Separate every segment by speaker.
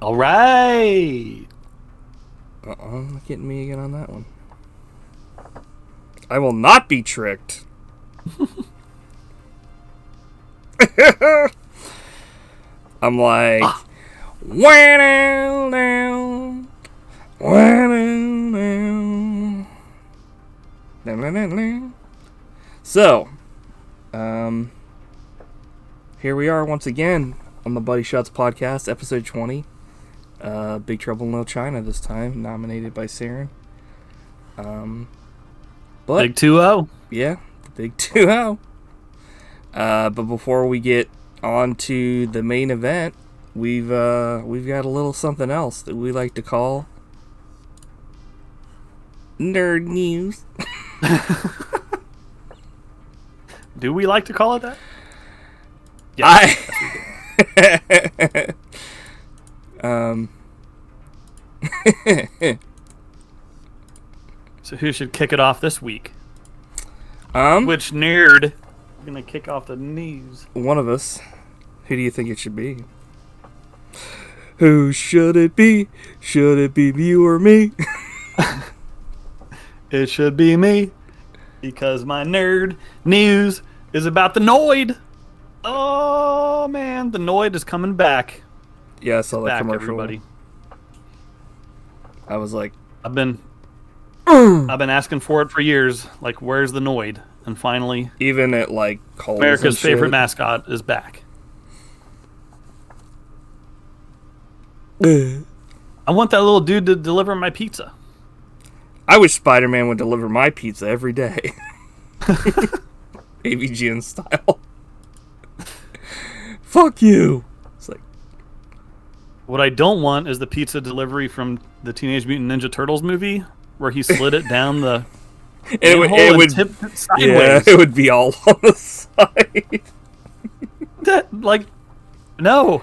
Speaker 1: All right.
Speaker 2: Not getting me again on that one. I will not be tricked. I'm like, wow, down, wow, down. So, here we are once again on the Buddy Shotz podcast, episode 20. Big Trouble in Little China this time, nominated by Saren. But
Speaker 1: Big 2-0.
Speaker 2: yeah, the big 2-0. But before we get on to the main event, we've got a little something else that we like to call nerd news.
Speaker 1: Do we like to call it that? So who should kick it off this week? Which nerd is gonna kick off the news?
Speaker 2: One of us. Who do you think it should be? Who should it be? Should it be you or me?
Speaker 1: It should be me, because my nerd news is about the Noid. Oh man, the Noid is coming back.
Speaker 2: Yeah, I saw that commercial.
Speaker 1: Everybody.
Speaker 2: I was like,
Speaker 1: I've been asking for it for years. Like, where's the Noid? And finally,
Speaker 2: even at like Kohl's
Speaker 1: America's favorite mascot is back. I want that little dude to deliver my pizza.
Speaker 2: I wish Spider-Man would deliver my pizza every day. AVGN style. Fuck you. It's like,
Speaker 1: what I don't want is the pizza delivery from the Teenage Mutant Ninja Turtles movie, where he slid it down the
Speaker 2: it would
Speaker 1: tipped it sideways.
Speaker 2: Yeah, it would be all on the side.
Speaker 1: No.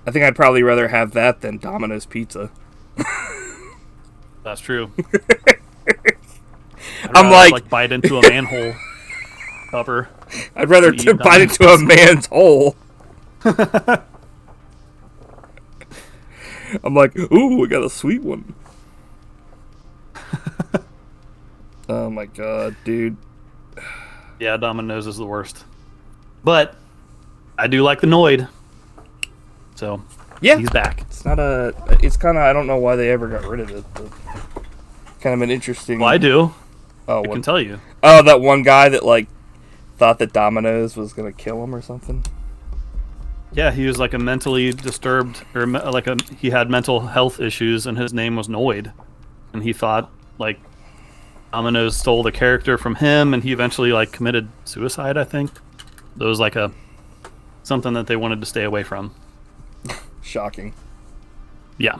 Speaker 2: I think I'd probably rather have that than Domino's pizza.
Speaker 1: That's true.
Speaker 2: I'm like
Speaker 1: bite into a manhole cover.
Speaker 2: I'd rather bite into a man's hole. I'm like, ooh, we got a sweet one. Oh my god, dude.
Speaker 1: Yeah, Domino's is the worst. But I do like the Noid. So,
Speaker 2: yeah,
Speaker 1: he's back.
Speaker 2: It's kind of, I don't know why they ever got rid of it, but kind of an interesting...
Speaker 1: Well, I do.
Speaker 2: Oh,
Speaker 1: I can tell you.
Speaker 2: Oh, that one guy that, like, thought that Domino's was going to kill him or something?
Speaker 1: Yeah, he was, like, a mentally disturbed, or, he had mental health issues, and his name was Noid. And he thought, like, Domino's stole the character from him, and he eventually, like, committed suicide, I think. It was, like, something that they wanted to stay away from.
Speaker 2: Shocking.
Speaker 1: Yeah.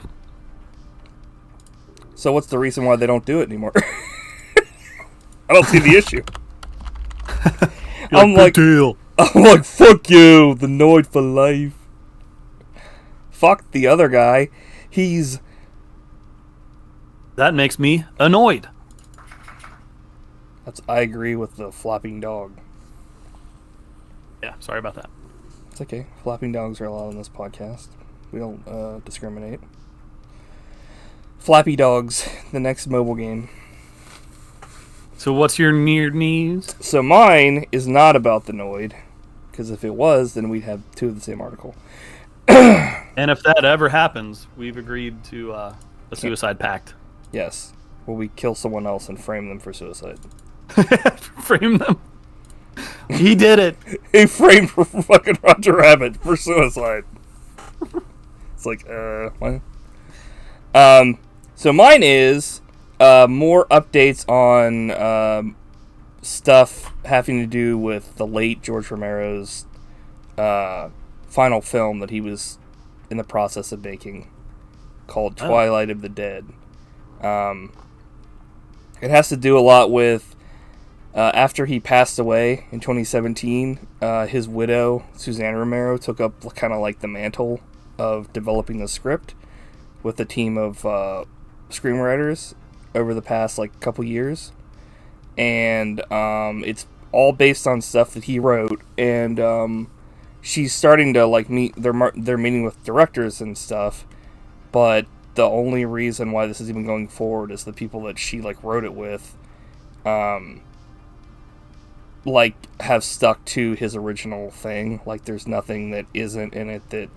Speaker 2: So what's the reason why they don't do it anymore? I don't see the issue. I'm like, fuck you, the Noid for life. Fuck the other guy.
Speaker 1: That makes me annoyed.
Speaker 2: I agree with the flopping dog.
Speaker 1: Yeah, sorry about that.
Speaker 2: It's okay. Flopping dogs are allowed on this podcast. We don't discriminate. Flappy Dogs, the next mobile game.
Speaker 1: So what's your nerd news?
Speaker 2: So mine is not about the Noid, because if it was, then we'd have two of the same article.
Speaker 1: And if that ever happens, we've agreed to a suicide pact.
Speaker 2: Yes. Where we kill someone else and frame them for suicide.
Speaker 1: Frame them? He did it.
Speaker 2: He framed for fucking Roger Rabbit for suicide. It's like, what? So mine is more updates on stuff having to do with the late George Romero's final film that he was in the process of making, called Twilight of the Dead. It has to do a lot with after he passed away in 2017, his widow, Suzanne Romero, took up kind of like the mantle of developing the script with a team of screenwriters over the past like couple years. And it's all based on stuff that he wrote. And she's starting to like meet. They're meeting with directors and stuff, but the only reason why this is even going forward is the people that she like wrote it with, like have stuck to his original thing. Like there's nothing that isn't in it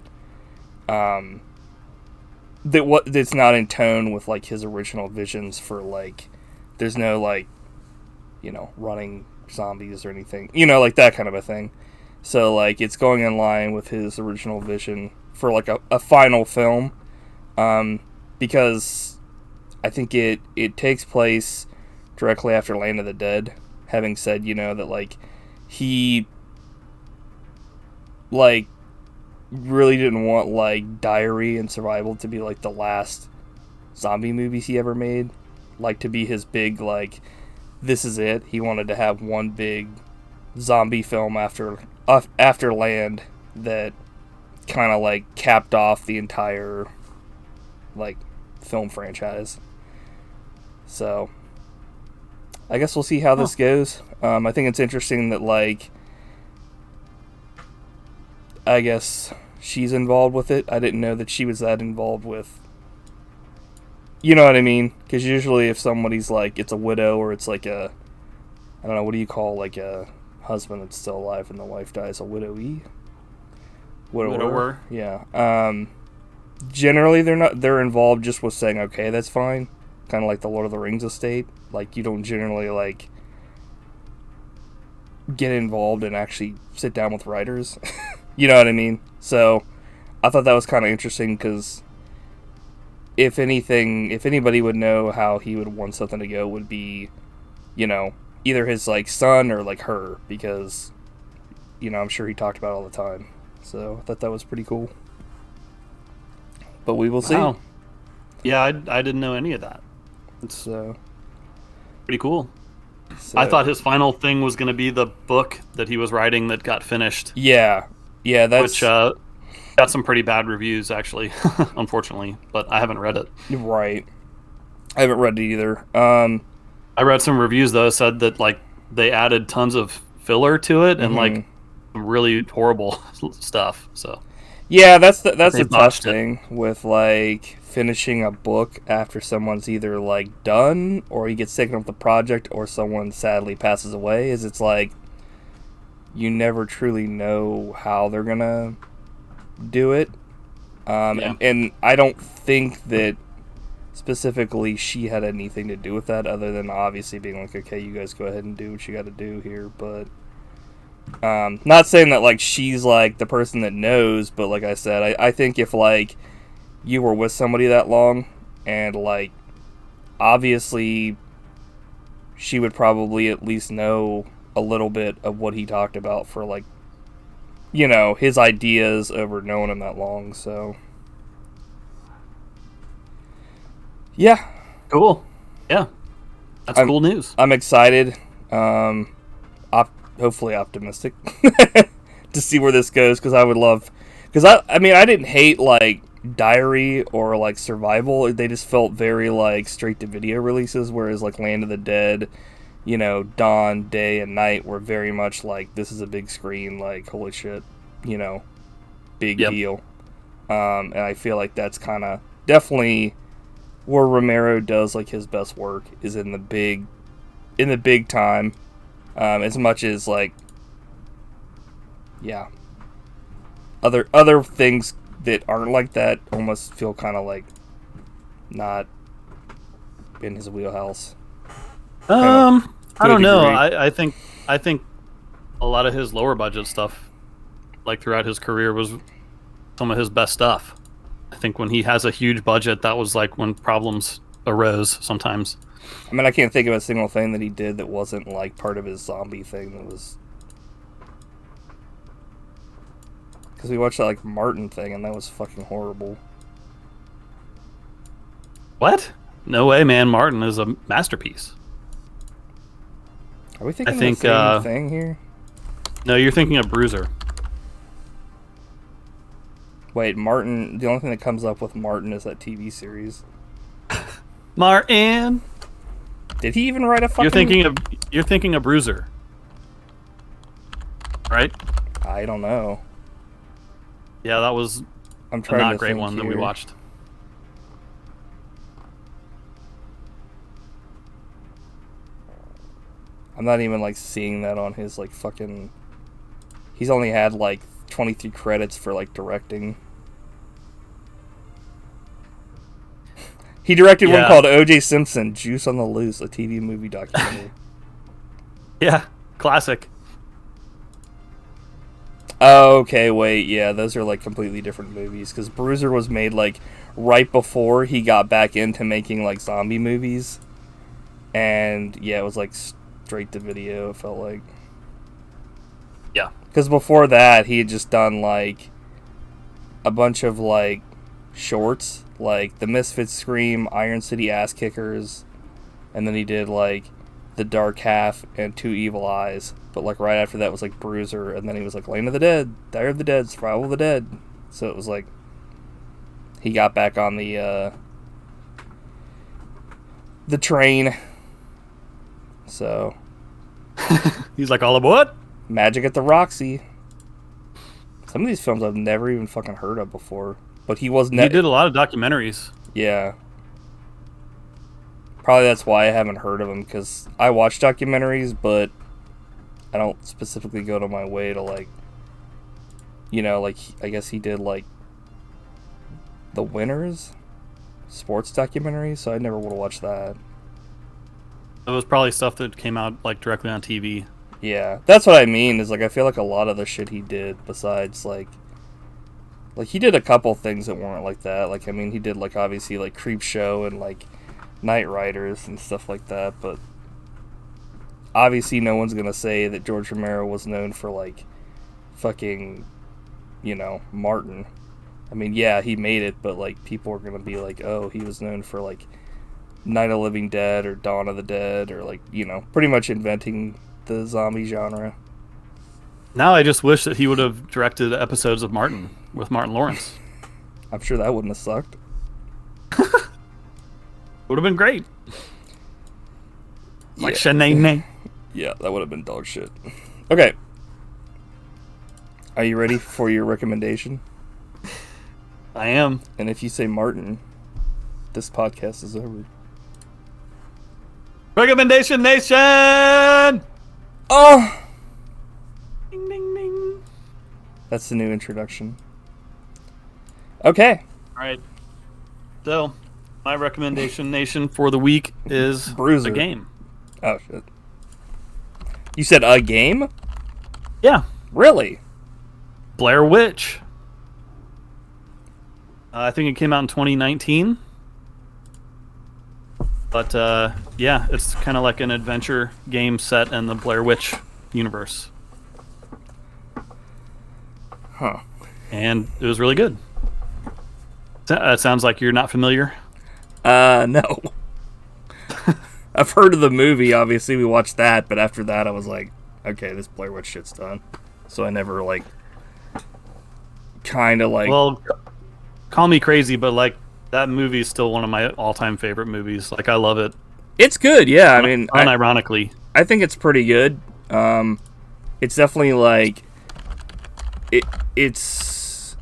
Speaker 2: that's not in tone with like his original visions for like. There's no like, running zombies or anything, like that kind of a thing. So like it's going in line with his original vision for like a final film. Because I think it takes place directly after Land of the Dead, having said, that, like, he, like, really didn't want, like, Diary and Survival to be, like, the last zombie movies he ever made. Like, to be his big, like, this is it. He wanted to have one big zombie film after Land that kind of, like, capped off the entire, like, film franchise. So I guess we'll see how this goes. I think it's interesting that like I guess she's involved with it. I didn't know that she was that involved with, you know what I mean? Because usually if somebody's like it's a widow or it's like a, I don't know, what do you call like a husband that's still alive and the wife dies? A widower. Yeah. Generally, they're involved just with saying, okay, that's fine. Kind of like the Lord of the Rings estate. Like, you don't generally, like, get involved and actually sit down with writers. You know what I mean? So, I thought that was kind of interesting because if anybody would know how he would want something to go, would be, either his, like, son or, like, her. Because, I'm sure he talked about it all the time. So, I thought that was pretty cool. But we will see.
Speaker 1: Wow. Yeah, I didn't know any of that. It's pretty cool. So, I thought his final thing was going to be the book that he was writing that got finished.
Speaker 2: Yeah, that's...
Speaker 1: Which got some pretty bad reviews, actually, unfortunately. But I haven't read it.
Speaker 2: Right. I haven't read it either.
Speaker 1: I read some reviews, though, said that like they added tons of filler to it and like really horrible stuff, so...
Speaker 2: Yeah, that's the tough thing with, like, finishing a book after someone's either, like, done, or he gets taken off the project, or someone sadly passes away, is it's like, you never truly know how they're gonna do it. And I don't think that specifically she had anything to do with that, other than obviously being like, okay, you guys go ahead and do what you gotta do here, but... not saying that like she's like the person that knows, but like I said, I think if like you were with somebody that long and like obviously she would probably at least know a little bit of what he talked about for like, his ideas over knowing him that long. So yeah,
Speaker 1: cool. Yeah, that's cool news.
Speaker 2: I'm excited. Hopefully optimistic to see where this goes, because I would love, because I mean I didn't hate like Diary or like Survival. They just felt very like straight to video releases, whereas like Land of the Dead, Dawn, Day, and Night were very much like, this is a big screen, like holy shit, big deal. And I feel like that's kind of definitely where Romero does like his best work, is in the big time. As much as like, yeah, other things that aren't like that almost feel kind of like not in his wheelhouse.
Speaker 1: I don't know. I think a lot of his lower budget stuff, like throughout his career, was some of his best stuff. I think when he has a huge budget, that was like when problems arose sometimes.
Speaker 2: I mean, I can't think of a single thing that he did that wasn't like part of his zombie thing. That was, because we watched that like Martin thing, and that was fucking horrible.
Speaker 1: What? No way, man. Martin is a masterpiece.
Speaker 2: Are we thinking the same thing here?
Speaker 1: No, you're thinking of Bruiser.
Speaker 2: Wait, Martin. The only thing that comes up with Martin is that TV series.
Speaker 1: Martin.
Speaker 2: Did he even write a fucking...
Speaker 1: You're thinking of Bruiser. Right?
Speaker 2: I don't know.
Speaker 1: Yeah, that was
Speaker 2: I'm
Speaker 1: a
Speaker 2: trying
Speaker 1: not
Speaker 2: to
Speaker 1: great
Speaker 2: think
Speaker 1: one that we
Speaker 2: here.
Speaker 1: watched.
Speaker 2: I'm not even like seeing that on his like fucking. He's only had like 23 credits for like directing. He directed one
Speaker 1: Yeah.
Speaker 2: called O.J. Simpson: Juice on the Loose, a TV movie documentary.
Speaker 1: Yeah, classic.
Speaker 2: Okay, wait, yeah, those are like completely different movies because Bruiser was made like right before he got back into making like zombie movies, and yeah, it was like straight to video. It felt like,
Speaker 1: Yeah.
Speaker 2: because before that he had just done like a bunch of like shorts, like The Misfits Scream, Iron City Ass Kickers, and then he did like The Dark Half and Two Evil Eyes. But like right after that was like Bruiser, and then he was like Lane of the Dead, Dire of the Dead, Survival of the Dead. So it was like he got back on the train. So
Speaker 1: He's like, all aboard?
Speaker 2: Magic at the Roxy. Some of these films I've never even fucking heard of before. But he was
Speaker 1: He did a lot of documentaries.
Speaker 2: Yeah. Probably that's why I haven't heard of him, because I watch documentaries, but I don't specifically go to my way to, like, you know, like, I guess he did, like, The Winners sports documentary, so I never would have watched that.
Speaker 1: It was probably stuff that came out like directly on TV.
Speaker 2: Yeah, that's what I mean, is, like, I feel like a lot of the shit he did, besides, like, he did a couple things that weren't like that. Like, I mean, he did, like, obviously, like, Creep Show and, like, Night Riders and stuff like that, but obviously no one's gonna say that George Romero was known for, like, fucking, you know, Martin. I mean, yeah, he made it, but, like, people are gonna be like, oh, he was known for, like, Night of the Living Dead or Dawn of the Dead, or, like, you know, pretty much inventing the zombie genre.
Speaker 1: Now I just wish that he would have directed episodes of Martin with Martin Lawrence.
Speaker 2: I'm sure that wouldn't have sucked.
Speaker 1: Would have been great. Like
Speaker 2: Yeah.
Speaker 1: Shanae.
Speaker 2: Yeah, that would have been dog shit. Okay. Are you ready for your recommendation?
Speaker 1: I am.
Speaker 2: And if you say Martin, this podcast is over.
Speaker 1: Recommendation Nation!
Speaker 2: Oh!
Speaker 1: Ding, ding, ding.
Speaker 2: That's the new introduction. Okay.
Speaker 1: All right. So, my recommendation nation for the week is
Speaker 2: Bruiser.
Speaker 1: a game.
Speaker 2: Oh, shit. You said a game?
Speaker 1: Yeah.
Speaker 2: Really?
Speaker 1: Blair Witch. I think it came out in 2019. But, yeah, it's kind of like an adventure game set in the Blair Witch universe.
Speaker 2: Huh.
Speaker 1: And it was really good. It sounds like you're not familiar.
Speaker 2: No. I've heard of the movie, obviously, we watched that, but after that I was like, okay, this Blair Witch shit's done. So I never, like, kind of, like...
Speaker 1: Well, call me crazy, but, like, that movie is still one of my all-time favorite movies. Like, I love it.
Speaker 2: It's good, yeah, I mean...
Speaker 1: Unironically.
Speaker 2: I think it's pretty good. It's definitely, like... It's...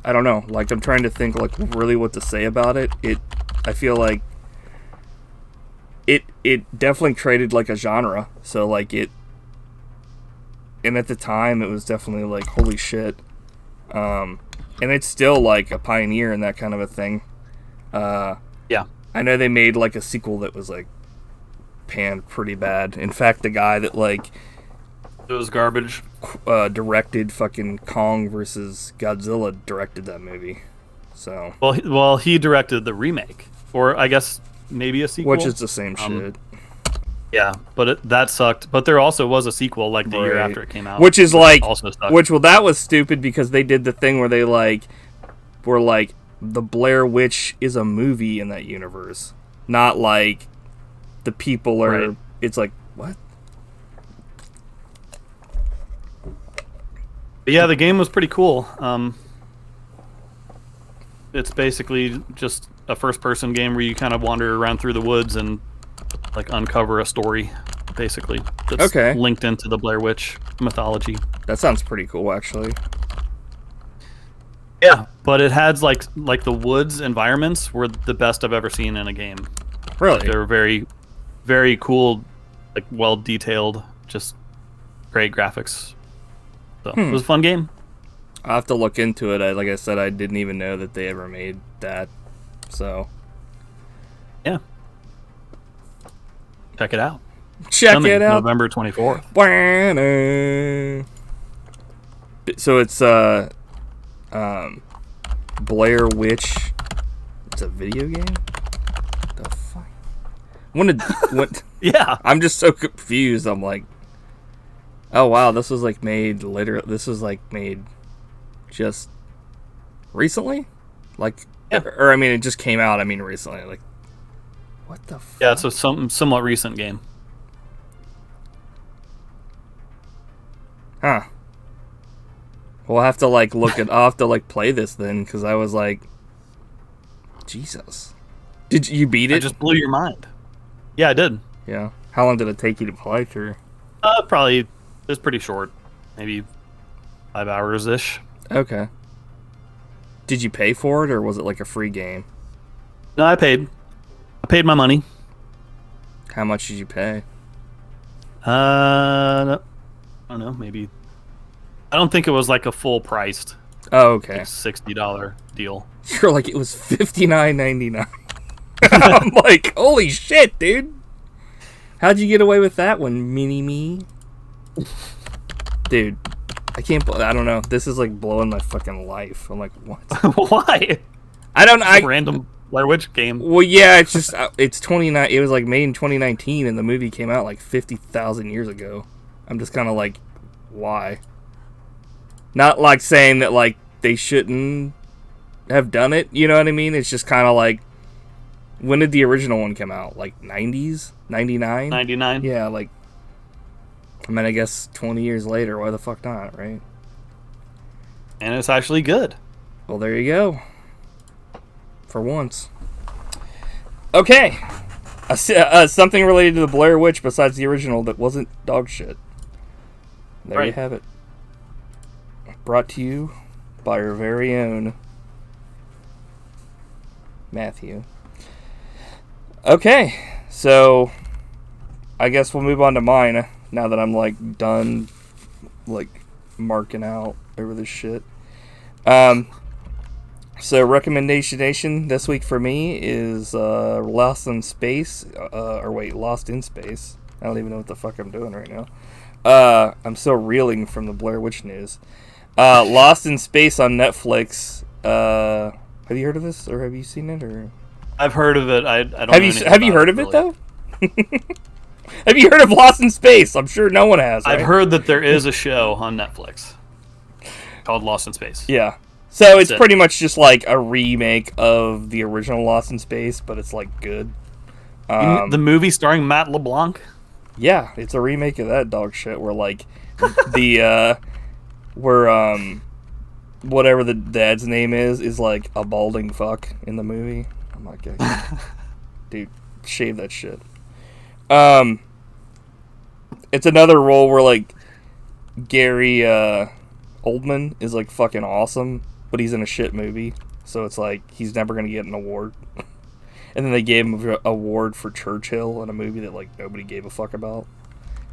Speaker 2: I don't know. Like, I'm trying to think, like, really what to say about it. I feel like... It definitely created, like, a genre. So, like, it... And at the time, it was definitely, like, holy shit. And it's still, like, a pioneer in that kind of a thing.
Speaker 1: Yeah.
Speaker 2: I know they made, like, a sequel that was, like, panned pretty bad. In fact, the guy that, like...
Speaker 1: It was garbage.
Speaker 2: Directed fucking Kong versus Godzilla directed that movie. So...
Speaker 1: Well, he directed the remake. Or, I guess, maybe a sequel.
Speaker 2: Which is the same shit.
Speaker 1: Yeah, but that sucked. But there also was a sequel, like, the year
Speaker 2: Right.
Speaker 1: after it came out.
Speaker 2: Which is, like...
Speaker 1: Also sucked.
Speaker 2: Well, that was stupid because they did the thing where they, like... Were, like... The Blair Witch is a movie in that universe. Not, like... The people are...
Speaker 1: Right.
Speaker 2: It's like, what?
Speaker 1: But yeah, the game was pretty cool. It's basically just a first-person game where you kind of wander around through the woods and like uncover a story, basically. That's
Speaker 2: Okay.
Speaker 1: linked into the Blair Witch mythology.
Speaker 2: That sounds pretty cool, actually.
Speaker 1: Yeah, but it had like the woods environments were the best I've ever seen in a game.
Speaker 2: Really?
Speaker 1: They were very, very cool, like well detailed, just great graphics. So it was a fun game.
Speaker 2: I'll have to look into it. Like I said, I didn't even know that they ever made that. So
Speaker 1: yeah, check it out.
Speaker 2: Check it out.
Speaker 1: November 24th.
Speaker 2: So it's Blair Witch. It's a video game. The fuck? When?
Speaker 1: Yeah.
Speaker 2: I'm just so confused. I'm like, oh wow, this was like made later. This was like made just recently, like,
Speaker 1: yeah.
Speaker 2: Or I mean, it just came out. I mean, recently. Like, what the? Fuck?
Speaker 1: Yeah, it's a somewhat recent game.
Speaker 2: Huh. We'll have to like look at. I'll have to like play this then, because I was like, Jesus. Did you beat it?
Speaker 1: It just blew your mind. Yeah, I did.
Speaker 2: Yeah. How long did it take you to play through?
Speaker 1: Probably it was pretty short, maybe 5 hours ish.
Speaker 2: Okay. Did you pay for it, or was it like a free game?
Speaker 1: No, I paid. I paid my money.
Speaker 2: How much did you pay?
Speaker 1: I don't know, maybe. I don't think it was like a full priced.
Speaker 2: Oh, okay.
Speaker 1: Like $60 deal.
Speaker 2: You're like, it was $59.99. I'm like, holy shit, dude. How'd you get away with that one, mini-me? Dude, I don't know. This is like blowing my fucking life. I'm like, what?
Speaker 1: Why?
Speaker 2: I don't know.
Speaker 1: Random Blair Witch game.
Speaker 2: Well, yeah, it's just, it's 29. It was like made in 2019, and the movie came out like 50,000 years ago. I'm just kind of like, why? Not like saying that like they shouldn't have done it, you know what I mean? It's just kind of like, when did the original one come out? Like 90s? 99?
Speaker 1: 99?
Speaker 2: Yeah, like, I mean, I guess 20 years later, why the fuck not, right?
Speaker 1: And it's actually good.
Speaker 2: Well, there you go. For once. Okay. Something related to the Blair Witch besides the original that wasn't dog shit. There you have it. Brought to you by our very own Matthew. Okay, so I guess we'll move on to mine now that I'm like done like marking out over this shit. So recommendation nation this week for me is Lost in Space. Lost in Space. I don't even know what the fuck I'm doing right now. I'm still reeling from the Blair Witch news. Lost in Space on Netflix. Have you heard of this, or have you seen it, or?
Speaker 1: I've heard of it. I don't.
Speaker 2: Have you heard of it though? Have you heard of Lost in Space? I'm sure no one has. Right?
Speaker 1: I've heard that there is a show on Netflix called Lost in Space.
Speaker 2: Yeah. So it's pretty much just like a remake of the original Lost in Space, but it's like good.
Speaker 1: The movie starring Matt LeBlanc?
Speaker 2: Yeah, it's a remake of that dog shit where like whatever the dad's name is like a balding fuck in the movie. I'm like, dude, shave that shit. It's another role where like Gary Oldman is like fucking awesome, but he's in a shit movie, so it's like he's never gonna get an award. And then they gave him an award for Churchill in a movie that like nobody gave a fuck about.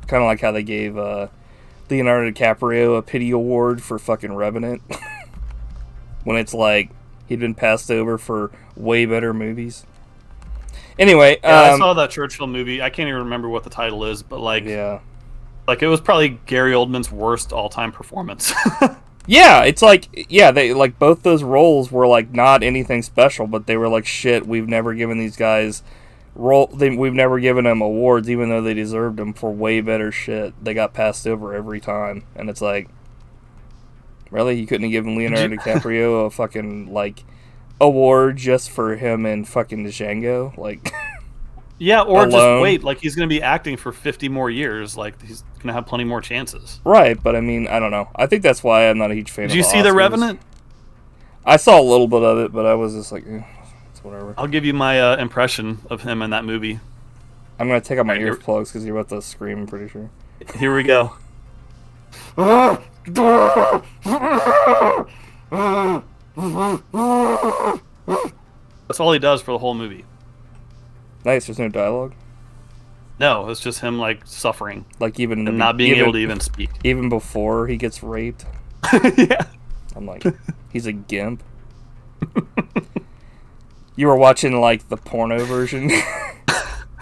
Speaker 2: Kind of like how they gave Leonardo DiCaprio a pity award for fucking Revenant, when it's like he'd been passed over for way better movies. Anyway,
Speaker 1: I saw that Churchill movie. I can't even remember what the title is, but like,
Speaker 2: yeah,
Speaker 1: like it was probably Gary Oldman's worst all-time performance.
Speaker 2: Yeah, it's like, yeah, they like both those roles were like not anything special, but they were like, shit, we've never given these guys we've never given them awards, even though they deserved them for way better shit. They got passed over every time, and it's like, really, you couldn't have given Leonardo DiCaprio a fucking like award just for him and fucking Django, like.
Speaker 1: Yeah, or
Speaker 2: alone.
Speaker 1: Just wait, like he's gonna be acting for 50 more years, like he's gonna have plenty more chances.
Speaker 2: Right, but I mean, I don't know. I think that's why I'm not a huge fan of
Speaker 1: Did you see The Revenant?
Speaker 2: I saw a little bit of it, but I was just like, it's whatever.
Speaker 1: I'll give you my impression of him in that movie.
Speaker 2: I'm gonna take out my earplugs because you're about to scream, I'm pretty sure.
Speaker 1: Here we go. That's all he does for the whole movie.
Speaker 2: Nice. There's no dialogue.
Speaker 1: No, it's just him like suffering,
Speaker 2: Like even
Speaker 1: and not being able to even speak.
Speaker 2: Even before he gets raped.
Speaker 1: Yeah.
Speaker 2: I'm like, he's a gimp. You were watching like the porno version.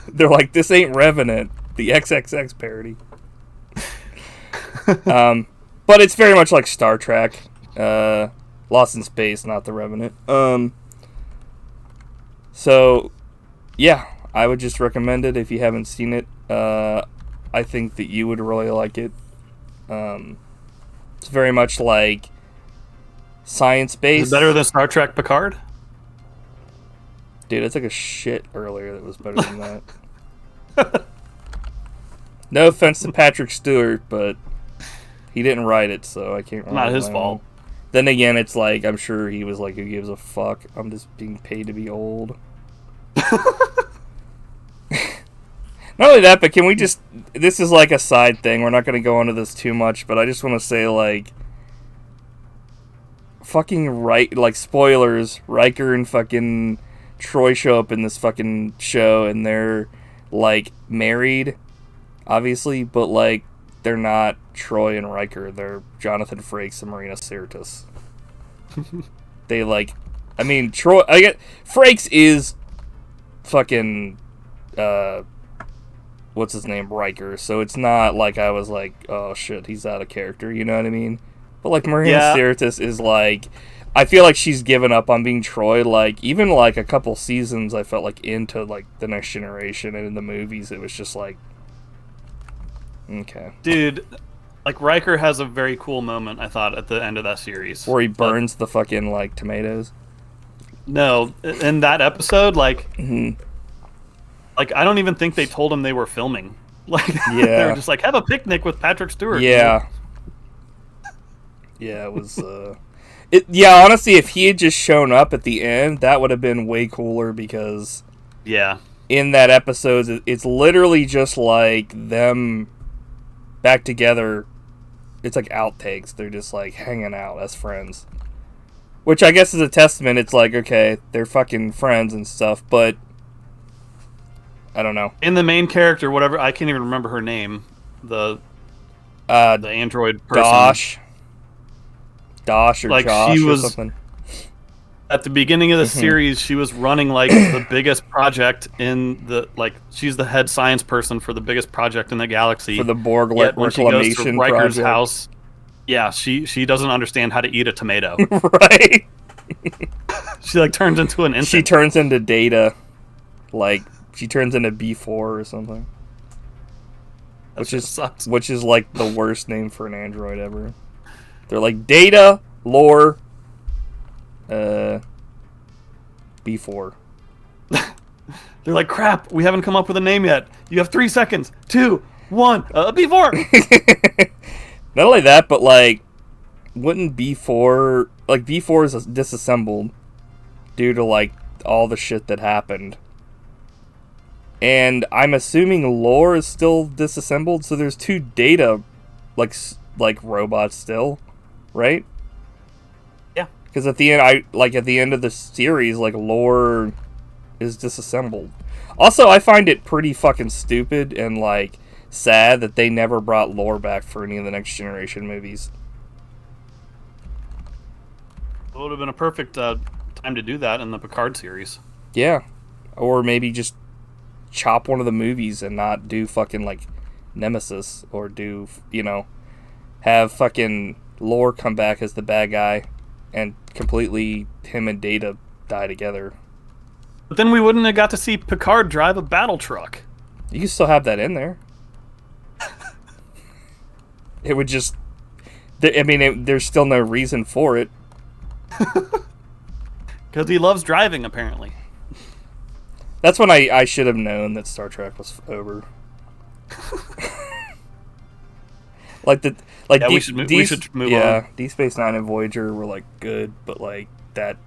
Speaker 2: They're like, this ain't Revenant, the XXX parody. But it's very much like Star Trek, Lost in Space, not the Revenant. So, yeah, I would just recommend it if you haven't seen it. I think that you would really like it. It's very much like science-based.
Speaker 1: Is it better than Star Trek Picard?
Speaker 2: Dude, I took a shit earlier that was better than that. No offense to Patrick Stewart, but he didn't write it, so I can't.
Speaker 1: Not his fault.
Speaker 2: Then again, it's like, I'm sure he was like, who gives a fuck? I'm just being paid to be old. Not only that, but can we just... This is like a side thing. We're not going to go into this too much, but I just want to say, like... Fucking like, spoilers. Riker and fucking Troy show up in this fucking show, and they're, like, married, obviously, but, like, they're not Troy and Riker. They're Jonathan Frakes and Marina Sirtis. They, like... I mean, Troy... I get... Frakes is fucking... what's his name? Riker. So it's not like I was like, oh shit, he's out of character. You know what I mean? But, like, Marina Sirtis is, like... I feel like she's given up on being Troy. Like, even, like, a couple seasons, I felt like into, like, The Next Generation, and in the movies, it was just like... Okay.
Speaker 1: Dude, like, Riker has a very cool moment, I thought, at the end of that series.
Speaker 2: Where he burns the fucking, like, tomatoes?
Speaker 1: No, in that episode, like...
Speaker 2: Mm-hmm.
Speaker 1: Like, I don't even think they told him they were filming. Like,
Speaker 2: Yeah.
Speaker 1: They were just like, have a picnic with Patrick Stewart.
Speaker 2: Yeah. Yeah, it was, yeah, honestly, if he had just shown up at the end, that would have been way cooler, because...
Speaker 1: Yeah.
Speaker 2: In that episode, it's literally just, like, them back together. It's like outtakes. They're just, like, hanging out as friends. Which I guess is a testament. It's like, okay, they're fucking friends and stuff, but... I don't know.
Speaker 1: In the main character, whatever, I can't even remember her name. The android person.
Speaker 2: Dosh or
Speaker 1: like,
Speaker 2: Josh
Speaker 1: she
Speaker 2: or
Speaker 1: was,
Speaker 2: something.
Speaker 1: At the beginning of the series, she was running, like, the biggest project in the... Like, she's the head science person for the biggest project in the galaxy.
Speaker 2: For the Borg
Speaker 1: Yet when she goes to
Speaker 2: reclamation
Speaker 1: Riker's
Speaker 2: project.
Speaker 1: house, yeah, she doesn't understand how to eat a tomato.
Speaker 2: Right?
Speaker 1: She, like, turns into an infant.
Speaker 2: She turns into Data. Like... She turns into B4 or something. Which is like the worst name for an android ever. They're like Data, Lore, B4.
Speaker 1: They're like, crap, we haven't come up with a name yet. You have 3 seconds. 2, 1, B4!
Speaker 2: Not only that, but like, wouldn't B4... Like, B4 is disassembled due to, like, all the shit that happened. And I'm assuming Lore is still disassembled, so there's 2 Data, like robots still, right?
Speaker 1: Yeah.
Speaker 2: Because at the end, at the end of the series, like, Lore is disassembled. Also, I find it pretty fucking stupid and, like, sad that they never brought Lore back for any of the Next Generation movies.
Speaker 1: It would have been a perfect time to do that in the Picard series.
Speaker 2: Yeah. Or maybe just chop one of the movies and not do fucking, like, Nemesis, or do, you know, have fucking Lore come back as the bad guy and completely him and Data die together.
Speaker 1: But then we wouldn't have got to see Picard drive a battle truck.
Speaker 2: You can still have that in there. It would just... I mean, there's still no reason for it.
Speaker 1: Because he loves driving, apparently.
Speaker 2: That's when I should have known that Star Trek was over.
Speaker 1: We should move on.
Speaker 2: Deep Space Nine and Voyager were, like, good, but, like, that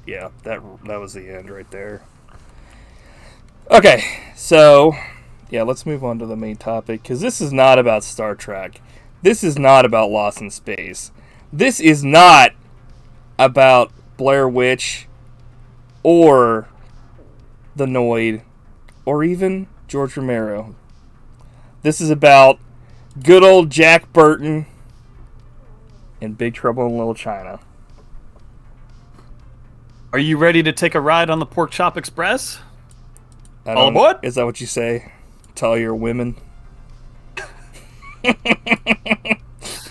Speaker 2: was the end right there. Okay, so yeah, let's move on to the main topic, because this is not about Star Trek. This is not about Lost in Space. This is not about Blair Witch or the Noid or even George Romero. This is about good old Jack Burton and Big Trouble in Little China.
Speaker 1: Are you ready to take a ride on the Pork Chop Express?
Speaker 2: All aboard? Is that what you say to all your women?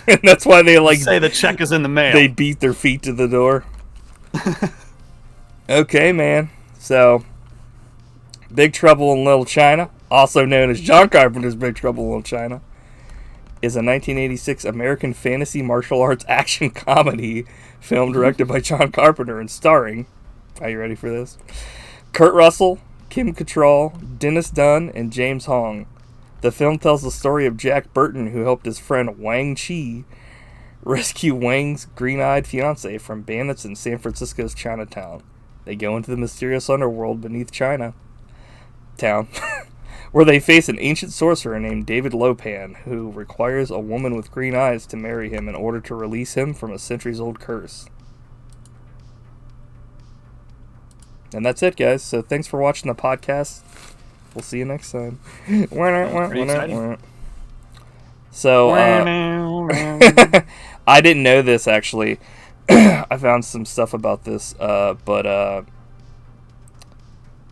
Speaker 2: And that's why they like
Speaker 1: say the check is in the mail.
Speaker 2: They beat their feet to the door. Okay, man. So, Big Trouble in Little China, also known as John Carpenter's Big Trouble in Little China, is a 1986 American fantasy martial arts action comedy film directed by John Carpenter and starring, are you ready for this? Kurt Russell, Kim Cattrall, Dennis Dunn, and James Hong. The film tells the story of Jack Burton, who helped his friend Wang Chi rescue Wang's green-eyed fiancée from bandits in San Francisco's Chinatown. They go into the mysterious underworld beneath Chinatown, where they face an ancient sorcerer named David Lopan, who requires a woman with green eyes to marry him in order to release him from a centuries-old curse. And that's it, guys. So thanks for watching the podcast. We'll see you next time. So, I didn't know this, actually. I found some stuff about this, but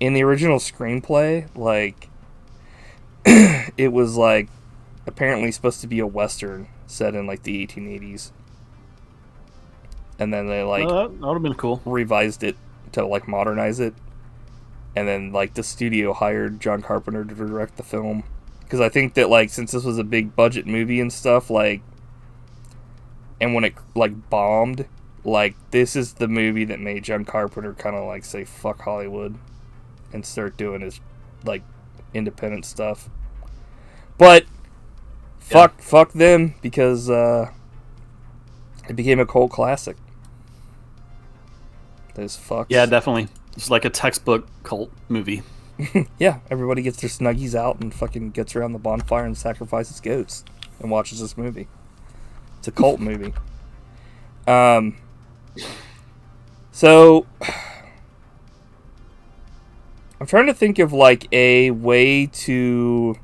Speaker 2: in the original screenplay, like, it was, like, apparently supposed to be a Western set in, like, the 1880s. And then they, like,
Speaker 1: that would have been cool.
Speaker 2: Revised it to, like, modernize it. And then, like, the studio hired John Carpenter to direct the film. Because I think that, like, since this was a big budget movie and stuff, like, and when it, like, bombed, like, this is the movie that made John Carpenter kind of, like, say, fuck Hollywood and start doing his, like, independent stuff. But, fuck them, because, it became a cult classic. Those fucks.
Speaker 1: Yeah, definitely. It's like a textbook cult movie.
Speaker 2: Yeah, everybody gets their snuggies out and fucking gets around the bonfire and sacrifices goats and watches this movie. It's a cult movie. So I'm trying to think of like a way to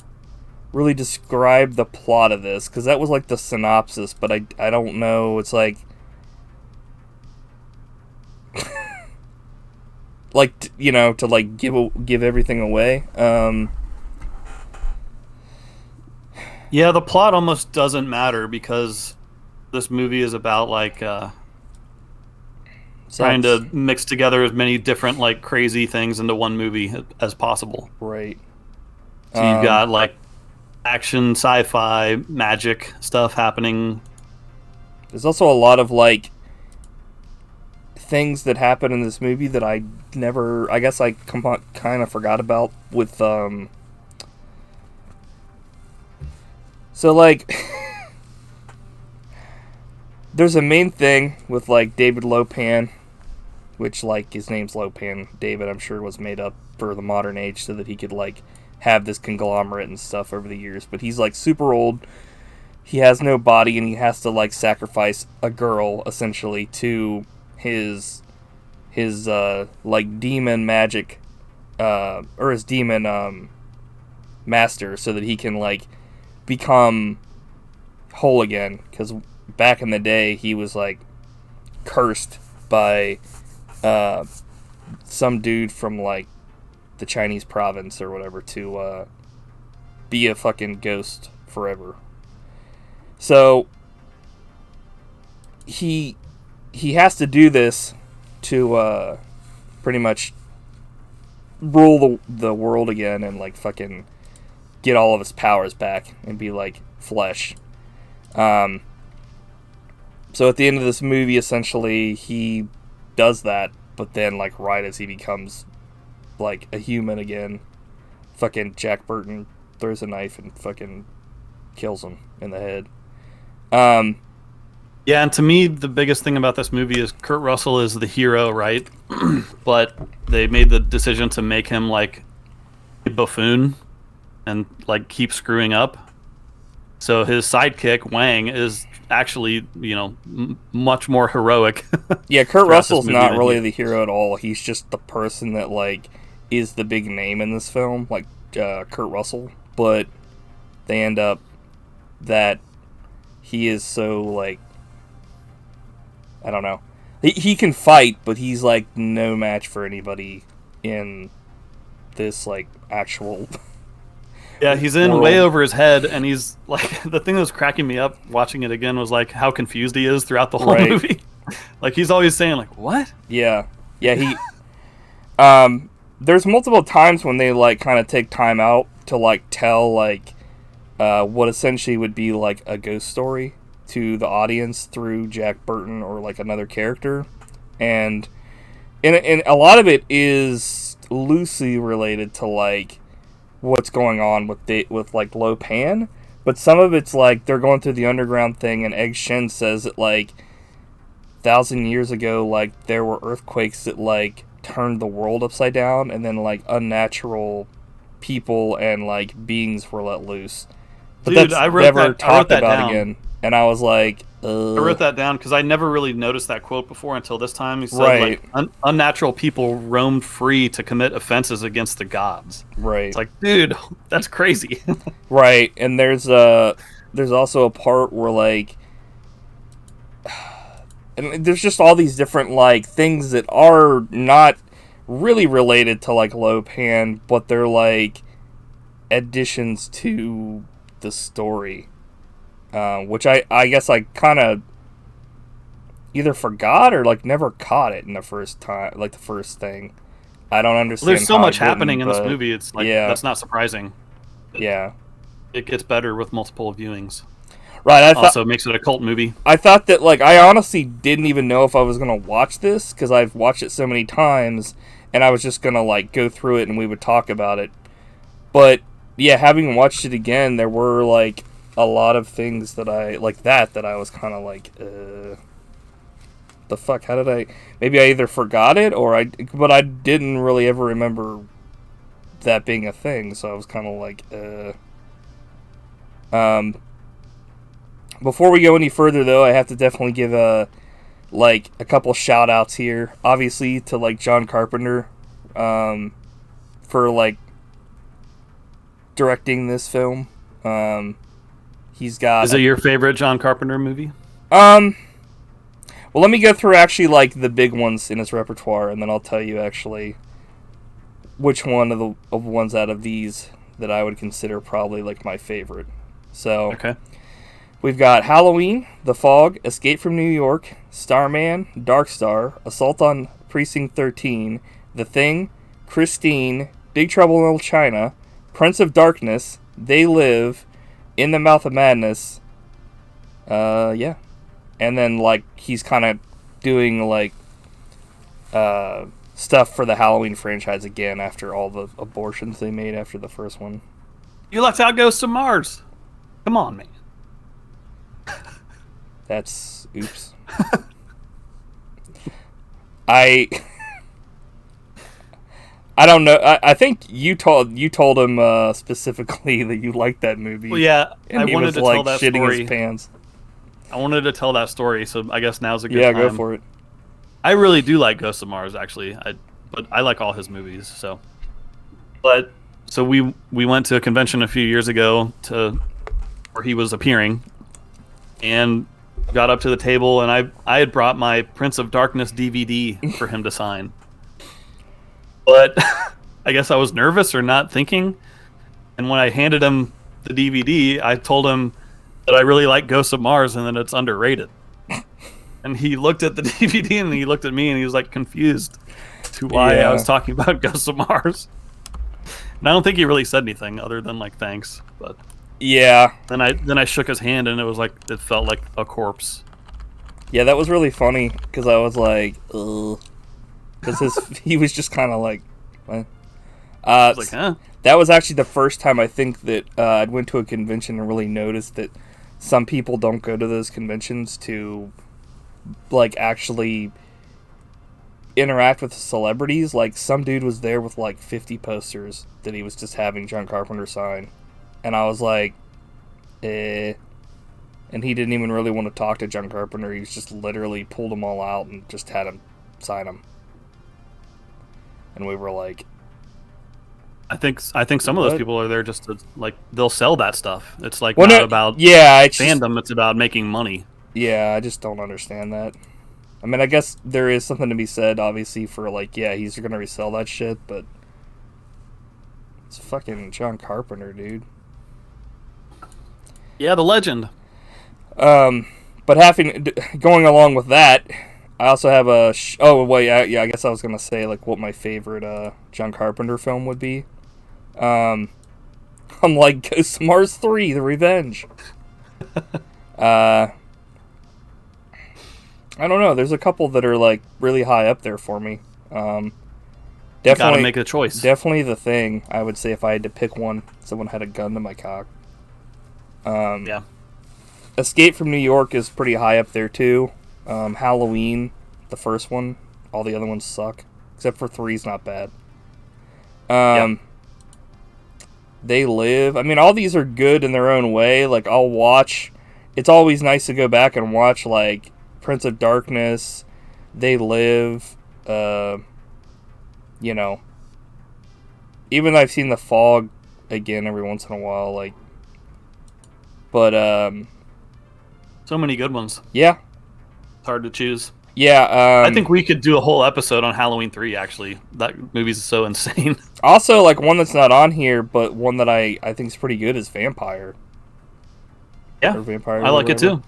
Speaker 2: really describe the plot of this, because that was like the synopsis, but I don't know. It's like like, you know, to like give everything away.
Speaker 1: Yeah, the plot almost doesn't matter because this movie is about like trying to mix together as many different like crazy things into one movie as possible.
Speaker 2: Right.
Speaker 1: So you've got like action, sci-fi, magic stuff happening.
Speaker 2: There's also a lot of like things that happen in this movie that I guess I kind of forgot about with so like there's a main thing with like David Lopan, which like his name's Lopan. David, I'm sure, was made up for the modern age so that he could like have this conglomerate and stuff over the years, but he's like super old. He has no body and he has to like sacrifice a girl essentially to his like demon magic or his demon master, so that he can like become whole again, because back in the day he was like cursed by some dude from like the Chinese province or whatever to be a fucking ghost forever. So he has to do this to pretty much rule the world again and like fucking get all of his powers back and be like flesh. So at the end of this movie, essentially, he does that, but then like right as he becomes like a human again, fucking Jack Burton throws a knife and fucking kills him in the head.
Speaker 1: Yeah, and to me, the biggest thing about this movie is Kurt Russell is the hero, right? But they made the decision to make him like a buffoon and like keep screwing up. So his sidekick, Wang, is actually, much more heroic.
Speaker 2: Yeah, Kurt
Speaker 1: throughout this
Speaker 2: Russell's
Speaker 1: movie
Speaker 2: not
Speaker 1: than
Speaker 2: really the hero at all. He's just the person that like is the big name in this film, like Kurt Russell. But they end up that he is so like, I don't know. He can fight, but he's like no match for anybody in this like actual.
Speaker 1: Yeah, he's in
Speaker 2: world.
Speaker 1: way over his head, and he's like, the thing that was cracking me up watching it again was like how confused he is throughout the whole
Speaker 2: Right.
Speaker 1: movie. Like he's always saying like, "What?"
Speaker 2: Yeah, he. There's multiple times when they like kind of take time out to like tell like what essentially would be like a ghost story to the audience through Jack Burton or like another character, and a lot of it is loosely related to like what's going on with like Lo Pan, but some of it's like they're going through the underground thing, and Egg Shen says that like 1,000 years ago like there were earthquakes that like turned the world upside down, and then like unnatural people and like beings were let loose. But
Speaker 1: Dude,
Speaker 2: that's
Speaker 1: I wrote
Speaker 2: never
Speaker 1: that- I wrote
Speaker 2: talked
Speaker 1: that
Speaker 2: about
Speaker 1: down.
Speaker 2: again. And I was like,
Speaker 1: I wrote that down because I never really noticed that quote before until this time. He said,
Speaker 2: Right.
Speaker 1: like, unnatural people roamed free to commit offenses against the gods.
Speaker 2: right.
Speaker 1: It's like, dude, that's crazy.
Speaker 2: Right, and there's also a part where like, and there's just all these different like things that are not really related to like Lo Pan, but they're like additions to the story, which I guess I kind of either forgot or like never caught it in the first time, like the first thing. I don't understand.
Speaker 1: There's so
Speaker 2: how I
Speaker 1: much happening
Speaker 2: didn't,
Speaker 1: in this
Speaker 2: but
Speaker 1: movie. It's like,
Speaker 2: yeah.
Speaker 1: that's not surprising.
Speaker 2: Yeah.
Speaker 1: It gets better with multiple viewings.
Speaker 2: Right,
Speaker 1: Also makes it a cult movie.
Speaker 2: I thought that, like, I honestly didn't even know if I was going to watch this, because I've watched it so many times, and I was just going to, like, go through it and we would talk about it. But, yeah, having watched it again, there were, like, a lot of things that I, like that I was kind of like, the fuck, how did I, maybe I either forgot it, but I didn't really ever remember that being a thing, so I was kind of like, Before we go any further, though, I have to definitely give a couple shout outs here. Obviously to like John Carpenter, for like directing this film. He's got.
Speaker 1: Is it your favorite John Carpenter movie?
Speaker 2: Well, let me go through actually like the big ones in his repertoire, and then I'll tell you actually which one of the ones out of these that I would consider probably like my favorite. So.
Speaker 1: Okay.
Speaker 2: We've got Halloween, The Fog, Escape from New York, Starman, Dark Star, Assault on Precinct 13, The Thing, Christine, Big Trouble in Little China, Prince of Darkness, They Live, In the Mouth of Madness. Yeah. And then, like, he's kind of doing, like, stuff for the Halloween franchise again after all the abortions they made after the first one.
Speaker 1: You left out Ghosts of Mars. Come on, man.
Speaker 2: That's oops. I don't know. I think you told him specifically that you liked that movie.
Speaker 1: Well, yeah,
Speaker 2: and
Speaker 1: I
Speaker 2: he
Speaker 1: wanted
Speaker 2: was
Speaker 1: to
Speaker 2: like
Speaker 1: tell that
Speaker 2: shitting
Speaker 1: story.
Speaker 2: his pants.
Speaker 1: I wanted to tell that story, so I guess now's a good
Speaker 2: Yeah,
Speaker 1: time.
Speaker 2: go for it.
Speaker 1: I really do like Ghosts of Mars, actually. But I like all his movies. So we went to a convention a few years ago where he was appearing, and got up to the table, and I had brought my Prince of Darkness DVD for him to sign. But I guess I was nervous or not thinking, and when I handed him the DVD, I told him that I really like Ghosts of Mars and that it's underrated. And he looked at the DVD and he looked at me and he was like confused to why
Speaker 2: Yeah.
Speaker 1: I was talking about Ghosts of Mars. And I don't think he really said anything other than like thanks, but
Speaker 2: Yeah,
Speaker 1: then I shook his hand and it felt like a corpse.
Speaker 2: yeah, that was really funny because I was like, ugh, because he was just kind of like, what?
Speaker 1: I was like, huh?
Speaker 2: That was actually the first time I think that I went to a convention and really noticed that some people don't go to those conventions to like actually interact with celebrities. Like some dude was there with like 50 posters that he was just having John Carpenter sign, and I was like, and and he didn't even really want to talk to John Carpenter. He just literally pulled them all out and just had him sign them. And we were like,
Speaker 1: I think some of those people are there just to, like, they'll sell that stuff. It's like
Speaker 2: well,
Speaker 1: not
Speaker 2: no,
Speaker 1: about
Speaker 2: it's
Speaker 1: fandom.
Speaker 2: just,
Speaker 1: It's about making money.
Speaker 2: Yeah, I just don't understand that. I mean, I guess there is something to be said, obviously, for like, yeah, he's gonna resell that shit, but it's fucking John Carpenter, dude.
Speaker 1: Yeah, the legend.
Speaker 2: But going along with that, I also have a. I guess I was gonna say like what my favorite John Carpenter film would be. I'm like Ghost of Mars 3: The Revenge. I don't know. There's a couple that are like really high up there for me. Definitely
Speaker 1: gotta make a choice.
Speaker 2: Definitely The Thing. I would say if I had to pick one, someone had a gun to my cock.
Speaker 1: Yeah.
Speaker 2: Escape from New York is pretty high up there too. Halloween, the first one. All the other ones suck, except for 3's not bad. They Live. I mean, all these are good in their own way. Like, I'll watch. It's always nice to go back and watch like Prince of Darkness, They Live. You know. Even though I've seen The Fog again every once in a while, like. But
Speaker 1: So many good ones.
Speaker 2: Yeah.
Speaker 1: It's hard to choose.
Speaker 2: Yeah,
Speaker 1: I think we could do a whole episode on Halloween 3, actually. That movie's so insane.
Speaker 2: Also, like, one that's not on here, but one that I think is pretty good is Vampire.
Speaker 1: Yeah,
Speaker 2: Vampire
Speaker 1: I like it too.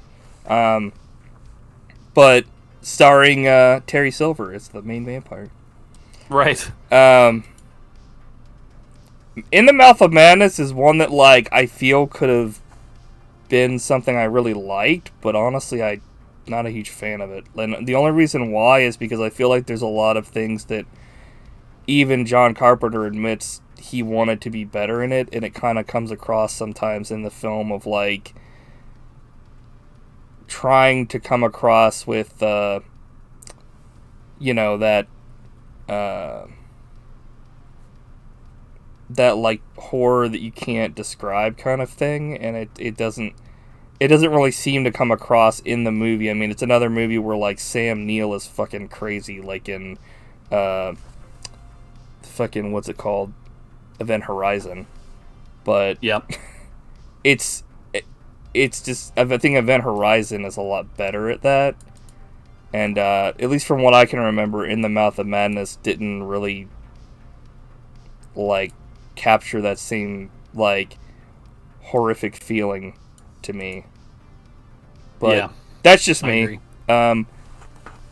Speaker 2: But starring Terry Silver as the main vampire.
Speaker 1: Right.
Speaker 2: In the Mouth of Madness is one that, like, I feel could have been something I really liked, but honestly, I'm not a huge fan of it. And the only reason why is because I feel like there's a lot of things that even John Carpenter admits he wanted to be better in it, and it kind of comes across sometimes in the film of, like, trying to come across with, you know, that like horror that you can't describe kind of thing, and it doesn't really seem to come across in the movie. I mean, it's another movie where like Sam Neill is fucking crazy, like in fucking what's it called, Event Horizon, but
Speaker 1: yep,
Speaker 2: it's just, I think Event Horizon is a lot better at that, and at least from what I can remember, In the Mouth of Madness didn't really like capture that same like horrific feeling to me. But
Speaker 1: yeah,
Speaker 2: that's just me.
Speaker 1: Agree. I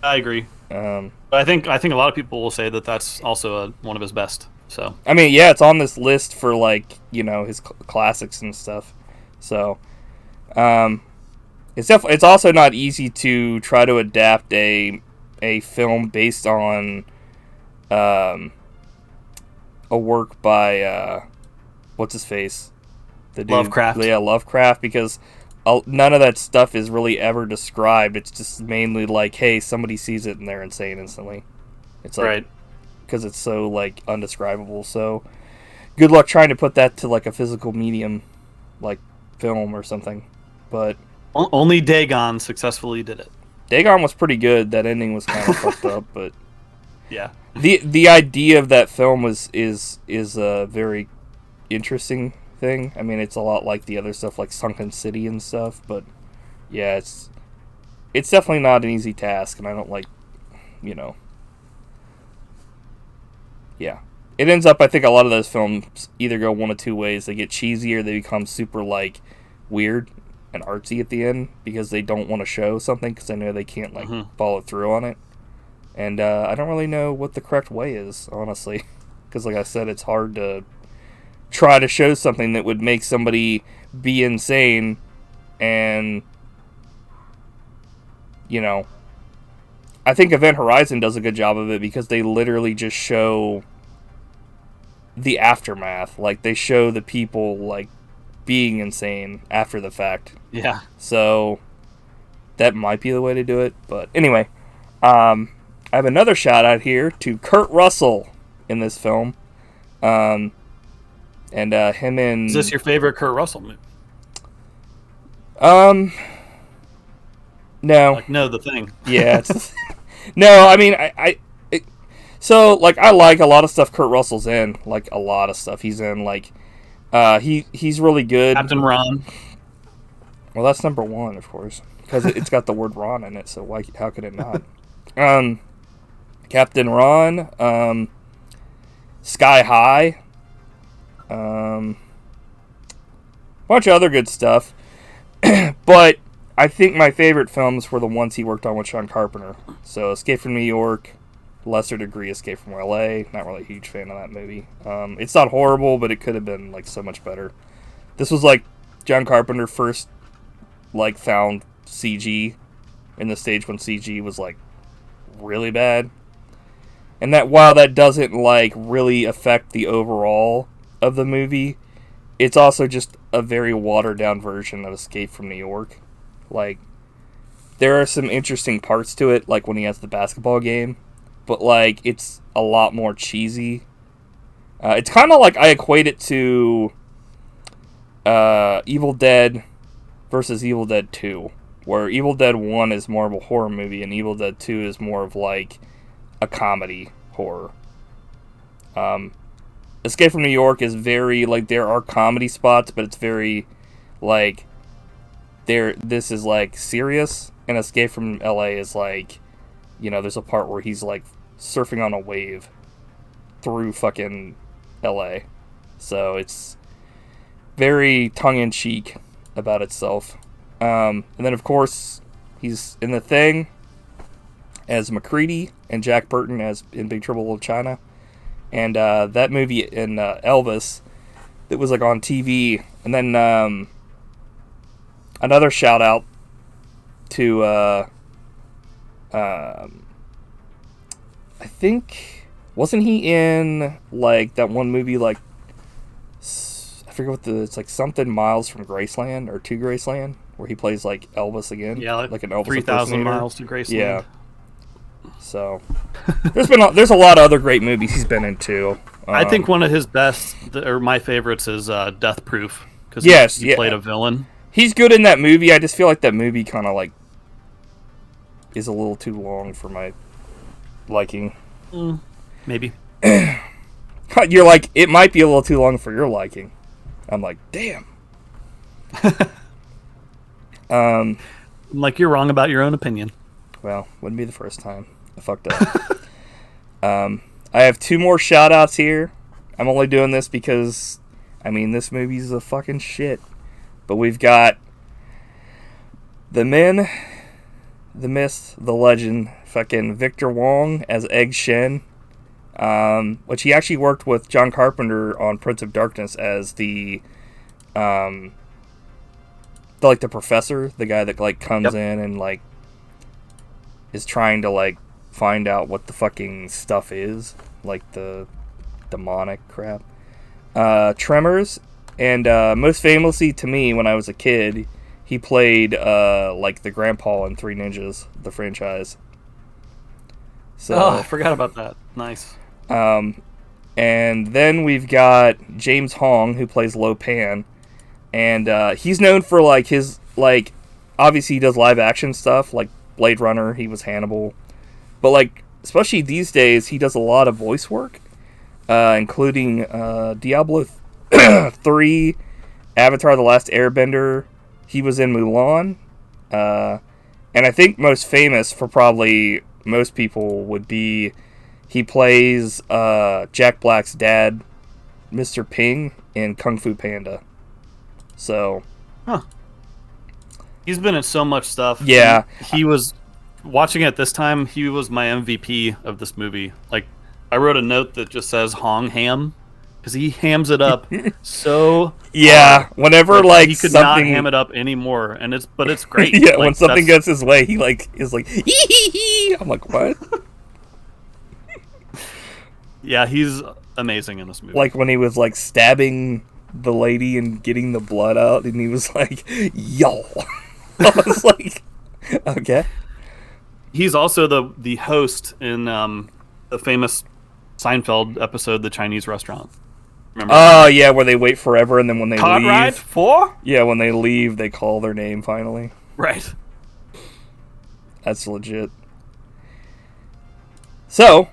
Speaker 1: agree. But I think a lot of people will say that that's also one of his best. So
Speaker 2: I mean, yeah, it's on this list for like, you know, his classics and stuff. So it's also not easy to try to adapt a film based on a work by what's his face, the dude,
Speaker 1: Lovecraft.
Speaker 2: Yeah, Lovecraft, because none of that stuff is really ever described. It's just mainly like, hey, somebody sees it and they're insane instantly. It's like,
Speaker 1: right,
Speaker 2: because it's so like undescribable. So good luck trying to put that to like a physical medium, like film or something. But
Speaker 1: only Dagon successfully did it.
Speaker 2: Dagon was pretty good. That ending was kind of fucked up, but
Speaker 1: yeah.
Speaker 2: The idea of that film is a very interesting thing. I mean, it's a lot like the other stuff, like Sunken City and stuff. But yeah, it's definitely not an easy task, and I don't like, you know. Yeah, it ends up. I think a lot of those films either go one of two ways: they get cheesy, or they become super like weird and artsy at the end because they don't want to show something because they know they can't like follow through on it. And I don't really know what the correct way is, honestly. Because, like I said, it's hard to try to show something that would make somebody be insane. And, you know, I think Event Horizon does a good job of it because they literally just show the aftermath. Like, they show the people, like, being insane after the fact.
Speaker 1: Yeah. So,
Speaker 2: that might be the way to do it. But, anyway, I have another shout out here to Kurt Russell in this film. And him and...
Speaker 1: Is this your favorite Kurt Russell movie?
Speaker 2: No.
Speaker 1: Like, no, the thing.
Speaker 2: Yeah. No, I mean, so, like, I like a lot of stuff Kurt Russell's in. Like, a lot of stuff he's in. Like, he's really good.
Speaker 1: Captain Ron.
Speaker 2: Well, that's number one, of course. Because it's got the word Ron in it, so how could it not? Captain Ron, Sky High, bunch of other good stuff. But I think my favorite films were the ones he worked on with John Carpenter. So Escape from New York, lesser degree Escape from LA. Not really a huge fan of that movie. It's not horrible, but it could have been like so much better. This was like John Carpenter first like found CG in the stage when CG was like really bad. And that while that doesn't like really affect the overall of the movie, it's also just a very watered down version of Escape from New York. Like, there are some interesting parts to it, like when he has the basketball game, but like it's a lot more cheesy. It's kind of like I equate it to Evil Dead versus Evil Dead 2, where Evil Dead 1 is more of a horror movie and Evil Dead 2 is more of like a comedy horror. Escape from New York is very like, there are comedy spots, but it's very like this is like serious, and Escape from LA is like, you know, there's a part where he's like surfing on a wave through fucking LA. So it's very tongue-in-cheek about itself. And then of course he's in The Thing as MacReady and Jack Burton as in Big Trouble in Little China. And that movie in Elvis that was like on TV. And then another shout out to I think, wasn't he in like that one movie, like I forget what it's like, something Miles from Graceland or to Graceland, where he plays like Elvis again.
Speaker 1: Yeah,
Speaker 2: like an Elvis
Speaker 1: 3,000
Speaker 2: impersonator.
Speaker 1: Miles to Graceland.
Speaker 2: Yeah. So there's a lot of other great movies he's been in too.
Speaker 1: I think one of his best, or my favorites, is Death Proof, because he played a villain.
Speaker 2: He's good in that movie. I just feel like that movie kind of like is a little too long for my liking.
Speaker 1: Maybe.
Speaker 2: You're like, it might be a little too long for your liking. I'm like, damn.
Speaker 1: I'm like, you're wrong about your own opinion.
Speaker 2: Well, wouldn't be the first time I fucked up. I have two more shout outs here. I'm only doing this because, I mean, this movie's a fucking shit. But we've got the men, the myth, the legend, fucking Victor Wong as Egg Shen, which he actually worked with John Carpenter on Prince of Darkness as the professor, the guy that like comes in and like is trying to like find out what the fucking stuff is, like the demonic crap. Tremors, and most famously to me when I was a kid, he played like the grandpa in Three Ninjas, the franchise. So,
Speaker 1: I forgot about that. Nice.
Speaker 2: And then we've got James Hong, who plays Lo Pan, and he's known for like his like, obviously he does live action stuff like Blade Runner. He was Hannibal, but like especially these days he does a lot of voice work, including Diablo 3, Avatar: The Last Airbender. He was in Mulan, and I think most famous for probably most people would be he plays Jack Black's dad, Mr. Ping, in Kung Fu Panda. So,
Speaker 1: he's been in so much stuff.
Speaker 2: Yeah,
Speaker 1: he was watching it this time. He was my MVP of this movie. Like, I wrote a note that just says Hong Ham, because he hams it up so hard.
Speaker 2: Whenever like
Speaker 1: he could
Speaker 2: something...
Speaker 1: not ham it up anymore, and it's great.
Speaker 2: Yeah,
Speaker 1: like,
Speaker 2: when something gets his way, he like is like I'm like, what?
Speaker 1: Yeah, he's amazing in this movie.
Speaker 2: Like when he was like stabbing the lady and getting the blood out, and he was like, yo. I was like, okay.
Speaker 1: He's also the host in the famous Seinfeld episode, The Chinese Restaurant. Remember?
Speaker 2: Oh, yeah, where they wait forever, and then when they
Speaker 1: Cod
Speaker 2: leave...
Speaker 1: ride 4?
Speaker 2: Yeah, when they leave, they call their name finally.
Speaker 1: Right.
Speaker 2: That's legit. So,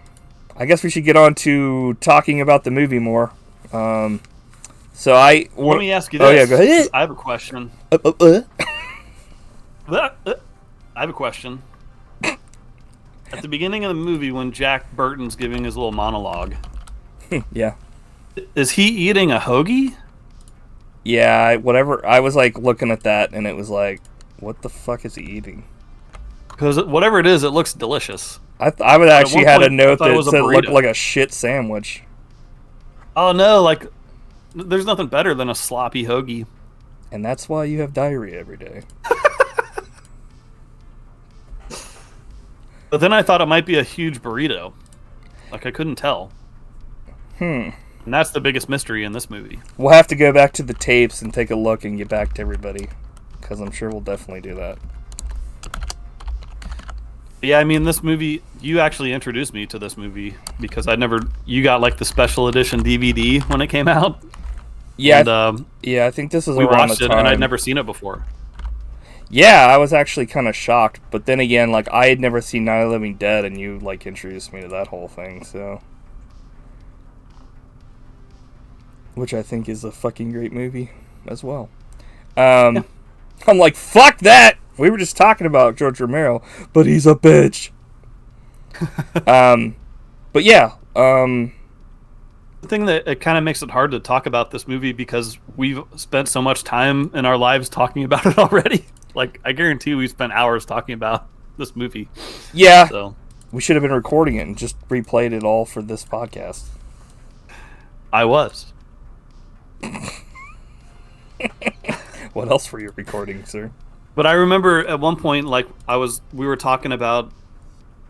Speaker 2: I guess we should get on to talking about the movie more. Let
Speaker 1: me ask you this.
Speaker 2: Oh, yeah, go ahead.
Speaker 1: I have a question. I have a question. At the beginning of the movie, when Jack Burton's giving his little monologue,
Speaker 2: yeah,
Speaker 1: is he eating a hoagie?
Speaker 2: Yeah, whatever. I was like looking at that, and it was like, what the fuck is he eating?
Speaker 1: Because whatever it is, it looks delicious.
Speaker 2: I would actually had a note that
Speaker 1: it
Speaker 2: said it looked like a shit sandwich.
Speaker 1: Oh no, like there's nothing better than a sloppy hoagie.
Speaker 2: And that's why you have diarrhea every day.
Speaker 1: But then I thought it might be a huge burrito. Like I couldn't tell. And that's the biggest mystery in this movie.
Speaker 2: We'll have to go back to the tapes and take a look and get back to everybody. Because I'm sure we'll definitely do that.
Speaker 1: Yeah, I mean, this movie, you actually introduced me to this movie because you got like the special edition DVD when it came out.
Speaker 2: Yeah,
Speaker 1: and,
Speaker 2: I think this is
Speaker 1: we
Speaker 2: around
Speaker 1: watched
Speaker 2: the
Speaker 1: it,
Speaker 2: time.
Speaker 1: and I'd never seen it before.
Speaker 2: Yeah, I was actually kind of shocked. But then again, like, I had never seen Night of the Living Dead, and you, like, introduced me to that whole thing, so... Which I think is a fucking great movie as well. I'm like, fuck that! We were just talking about George Romero, but he's a bitch. But yeah,
Speaker 1: The thing that it kind of makes it hard to talk about this movie because we've spent so much time in our lives talking about it already. Like, I guarantee we spent hours talking about this movie.
Speaker 2: Yeah.
Speaker 1: So
Speaker 2: we should have been recording it and just replayed it all for this podcast.
Speaker 1: I was.
Speaker 2: What else were you recording, sir?
Speaker 1: But I remember at one point, like, we were talking about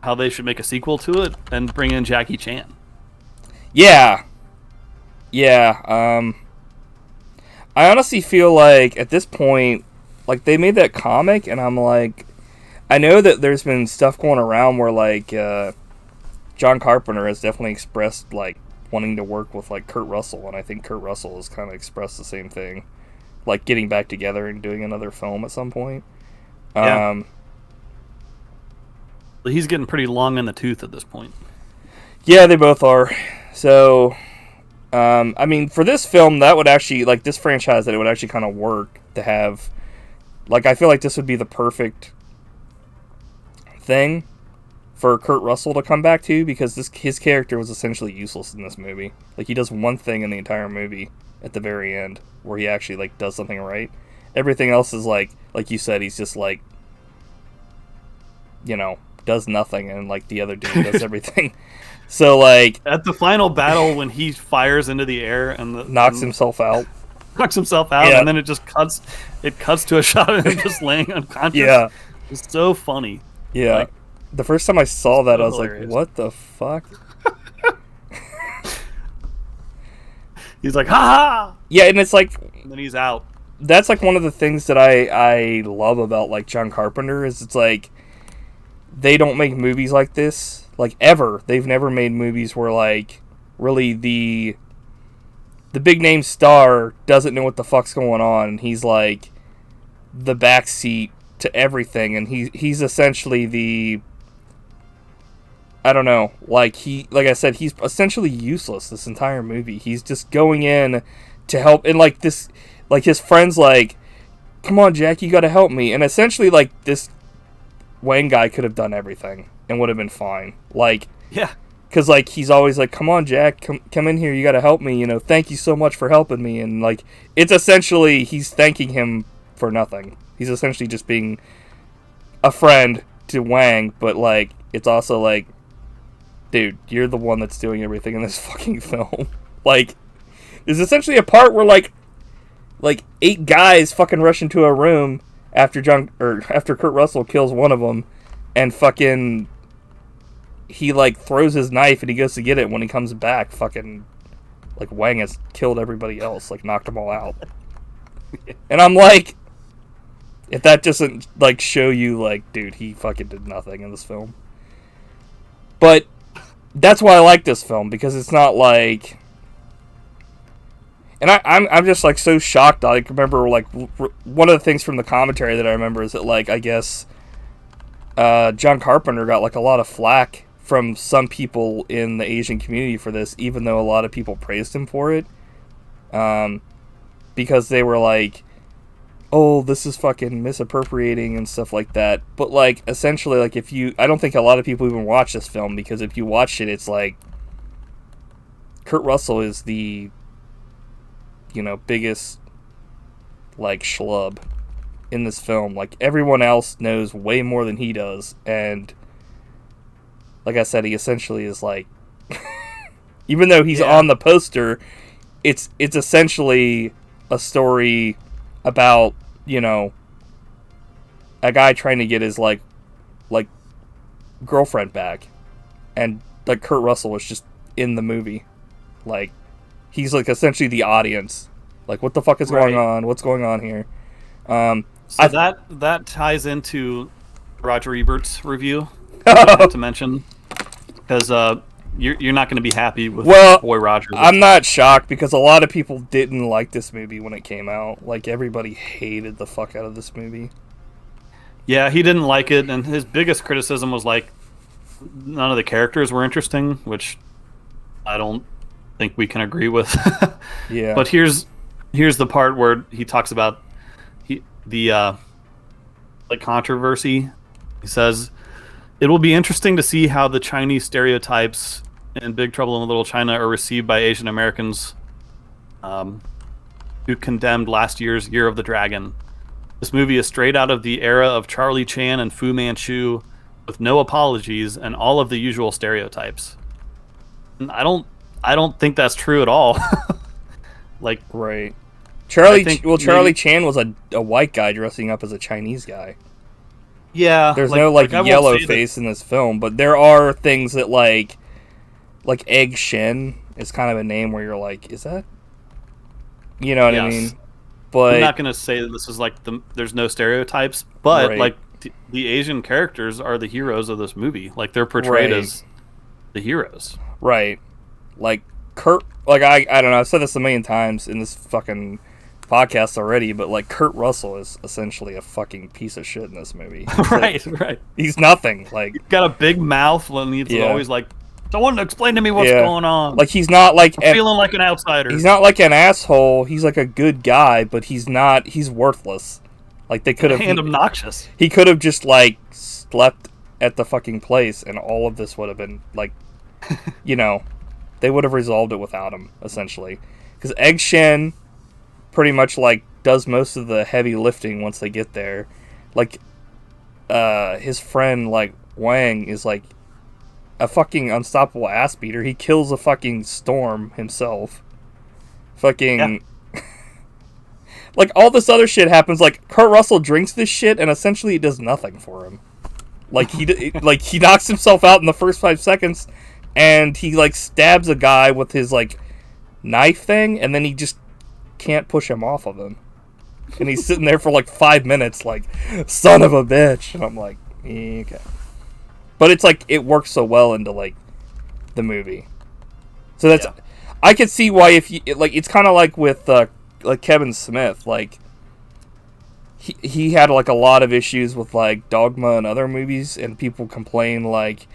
Speaker 1: how they should make a sequel to it and bring in Jackie Chan.
Speaker 2: Yeah. Yeah. I honestly feel like at this point, like, they made that comic, and I'm like, I know that there's been stuff going around where, like, John Carpenter has definitely expressed, like, wanting to work with, like, Kurt Russell, and I think Kurt Russell has kind of expressed the same thing. Like, getting back together and doing another film at some point.
Speaker 1: Yeah. He's getting pretty long in the tooth at this point.
Speaker 2: Yeah, they both are. So, I mean, for this film, that would actually, like, this franchise, that it would actually kind of work to have, like, I feel like this would be the perfect thing for Kurt Russell to come back to, because his character was essentially useless in this movie. Like, he does one thing in the entire movie at the very end, where he actually, like, does something right. Everything else is, like you said, he's just, like, you know, does nothing, and, like, the other dude does everything. So, like,
Speaker 1: at the final battle when he fires into the air and
Speaker 2: knocks himself out,
Speaker 1: yeah. And then it just cuts to a shot of him just laying unconscious.
Speaker 2: Yeah,
Speaker 1: it's so funny.
Speaker 2: Yeah,
Speaker 1: like,
Speaker 2: the first time I saw that, I was
Speaker 1: hilarious.
Speaker 2: like, what the fuck?
Speaker 1: He's like, ha ha!
Speaker 2: Yeah, and it's like,
Speaker 1: and then he's out.
Speaker 2: That's like one of the things that I love about, like, John Carpenter, is it's like, they don't make movies like this, like, ever. They've never made movies where, like, really the big name star doesn't know what the fuck's going on, and he's like the backseat to everything, and he's essentially the, I don't know, like I said, he's essentially useless this entire movie. He's just going in to help, and like this, like, his friend's like, come on, Jack, you gotta help me, and essentially, like, this Wang guy could have done everything and would have been fine. Like,
Speaker 1: yeah,
Speaker 2: because, like, he's always like, come on, Jack, come in here, you gotta help me, you know, thank you so much for helping me, and, like, it's essentially, he's thanking him for nothing. He's essentially just being a friend to Wang, but, like, it's also like, dude, you're the one that's doing everything in this fucking film. Like, there's essentially a part where, like 8 guys fucking rush into a room after Kurt Russell kills one of them, and fucking, he, like, throws his knife and he goes to get it. When he comes back, fucking, like, Wang has killed everybody else, like, knocked them all out. And I'm like, if that doesn't, like, show you, like, dude, he fucking did nothing in this film. But that's why I like this film, because it's not like, and I'm just, like, so shocked. I remember, like, one of the things from the commentary that I remember is that, like, I guess John Carpenter got like a lot of flack from some people in the Asian community for this, even though a lot of people praised him for it. Because they were like, oh, this is fucking misappropriating and stuff like that. But, like, essentially, like, I don't think a lot of people even watch this film, because if you watch it, it's like, Kurt Russell is the, biggest, like, schlub in this film. Like, everyone else knows way more than he does, and, like I said, he essentially is, like, even though he's on the poster, it's essentially a story about, a guy trying to get his like girlfriend back, and like Kurt Russell was just in the movie, like he's like essentially the audience, like what the fuck is going on, what's going on here.
Speaker 1: So that ties into Roger Ebert's review. I have to mention, because you're not going to be happy with Boy Roger.
Speaker 2: I'm not shocked, because a lot of people didn't like this movie when it came out. Like, everybody hated the fuck out of this movie.
Speaker 1: Yeah, he didn't like it, and his biggest criticism was, like, none of the characters were interesting, which I don't think we can agree with.
Speaker 2: Yeah.
Speaker 1: But here's the part where he talks about the controversy. He says, "It will be interesting to see how the Chinese stereotypes in Big Trouble in Little China are received by Asian Americans who condemned last year's Year of the Dragon. This movie is straight out of the era of Charlie Chan and Fu Manchu, with no apologies and all of the usual stereotypes." And I don't think that's true at all. Like,
Speaker 2: right. Charlie Chan was a white guy dressing up as a Chinese guy.
Speaker 1: Yeah.
Speaker 2: There's no yellow face in this film, but there are things that like Egg Shen is kind of a name where you're like, is that? You know what I mean? But
Speaker 1: I'm not going to say that this is like there's no stereotypes, but like the Asian characters are the heroes of this movie. Like, they're portrayed as the heroes.
Speaker 2: Right. Like Kurt, like I don't know, I've said this a million times in this fucking podcast already, but like Kurt Russell is essentially a fucking piece of shit in this movie.
Speaker 1: Right.
Speaker 2: He's nothing. Like,
Speaker 1: he's got a big mouth and he's always like, someone explain to me what's going on.
Speaker 2: Like, he's not like
Speaker 1: feeling like an outsider.
Speaker 2: He's not like an asshole. He's like a good guy, but he's worthless. Like, they could have
Speaker 1: obnoxious.
Speaker 2: He could have just like slept at the fucking place, and all of this would have been like, they would have resolved it without him, essentially. Because Egg Shen pretty much like does most of the heavy lifting once they get there. Like, his friend like Wang is like a fucking unstoppable ass beater. He kills a fucking storm himself. Fucking like, all this other shit happens. Like, Kurt Russell drinks this shit and essentially it does nothing for him. Like, he knocks himself out in the first 5 seconds, and he like stabs a guy with his like knife thing, and then he just can't push him off of him. And he's sitting there for like 5 minutes like, son of a bitch. And I'm like, okay. But it's like, it works so well into like the movie. So that's, I could see why, if you like, it's kind of like with like Kevin Smith, like he had like a lot of issues with like Dogma and other movies, and people complain like,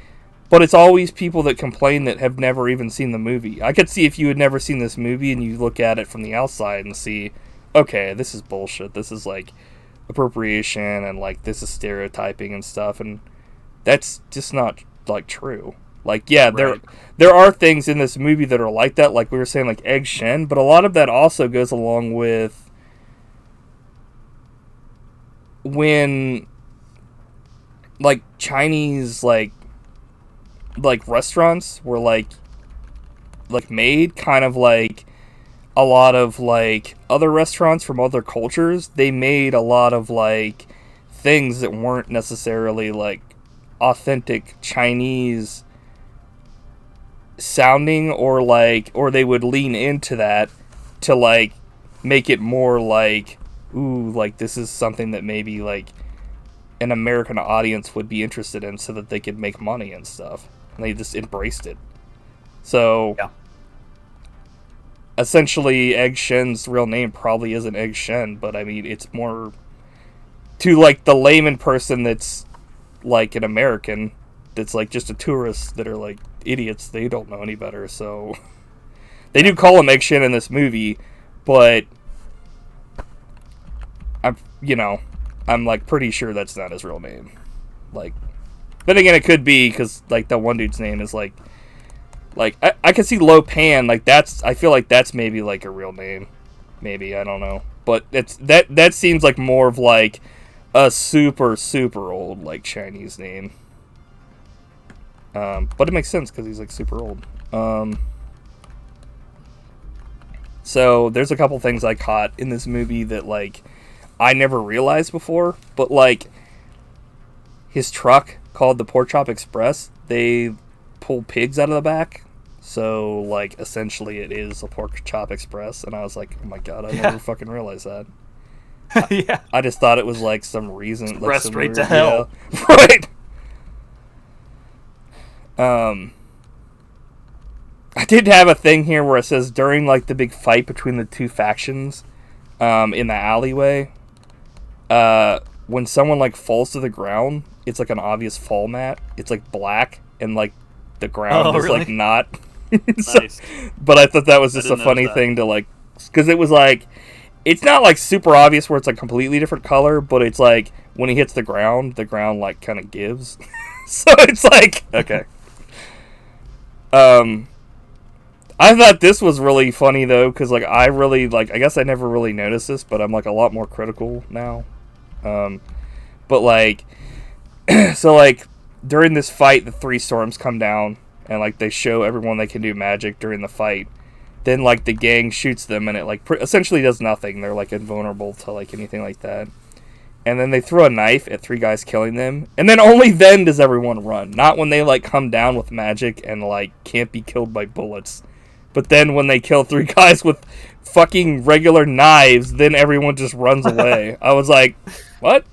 Speaker 2: but it's always people that complain that have never even seen the movie. I could see if you had never seen this movie and you look at it from the outside and see, okay, this is bullshit. This is like appropriation, and like this is stereotyping and stuff, and that's just not like true. Like, there are things in this movie that are like that, like we were saying, like Egg Shen, but a lot of that also goes along with when like Chinese like restaurants were like made kind of like a lot of like other restaurants from other cultures. They made a lot of like things that weren't necessarily like authentic Chinese sounding, or they would lean into that to like make it more like, ooh, like this is something that maybe like an American audience would be interested in, so that they could make money and stuff. And they just embraced it. So essentially, Egg Shen's real name probably isn't Egg Shen, but I mean, it's more to like the layman person that's like an American that's like just a tourist that are like idiots. They don't know any better, so they do call him Egg Shen in this movie, but I'm like pretty sure that's not his real name. Like, then again, it could be because like that one dude's name is like I could see Lo Pan, like that's, I feel like that's maybe like a real name, maybe, I don't know, but it's that seems like more of like a super old like Chinese name. But it makes sense because he's like super old. So there's a couple things I caught in this movie that like I never realized before, but like his truck called the Pork Chop Express, they pull pigs out of the back. So like essentially it is a Pork Chop Express, and I was like, oh my god, I never fucking realized that.
Speaker 1: Yeah.
Speaker 2: I just thought it was like some reason.
Speaker 1: Express
Speaker 2: like some
Speaker 1: straight
Speaker 2: weird,
Speaker 1: to hell.
Speaker 2: Yeah. Right. I did have a thing here where it says during like the big fight between the two factions, in the alleyway, when someone like falls to the ground, it's like an obvious fall mat. It's like black and like the ground is
Speaker 1: really?
Speaker 2: like not.
Speaker 1: Nice.
Speaker 2: But I thought that was just a funny thing to like, because it was like, it's not like super obvious where it's like completely different color, but it's like when he hits the ground like kind of gives. So it's like, okay. I thought this was really funny though, because like I really like, I guess I never really noticed this, but I'm like a lot more critical now. But like, so like during this fight, the three storms come down and like they show everyone they can do magic during the fight. Then like the gang shoots them and it like essentially does nothing. They're like invulnerable to like anything like that. And then they throw a knife at three guys, killing them. And then only then does everyone run. Not when they like come down with magic and like can't be killed by bullets. But then when they kill three guys with fucking regular knives, then everyone just runs away. I was like, what?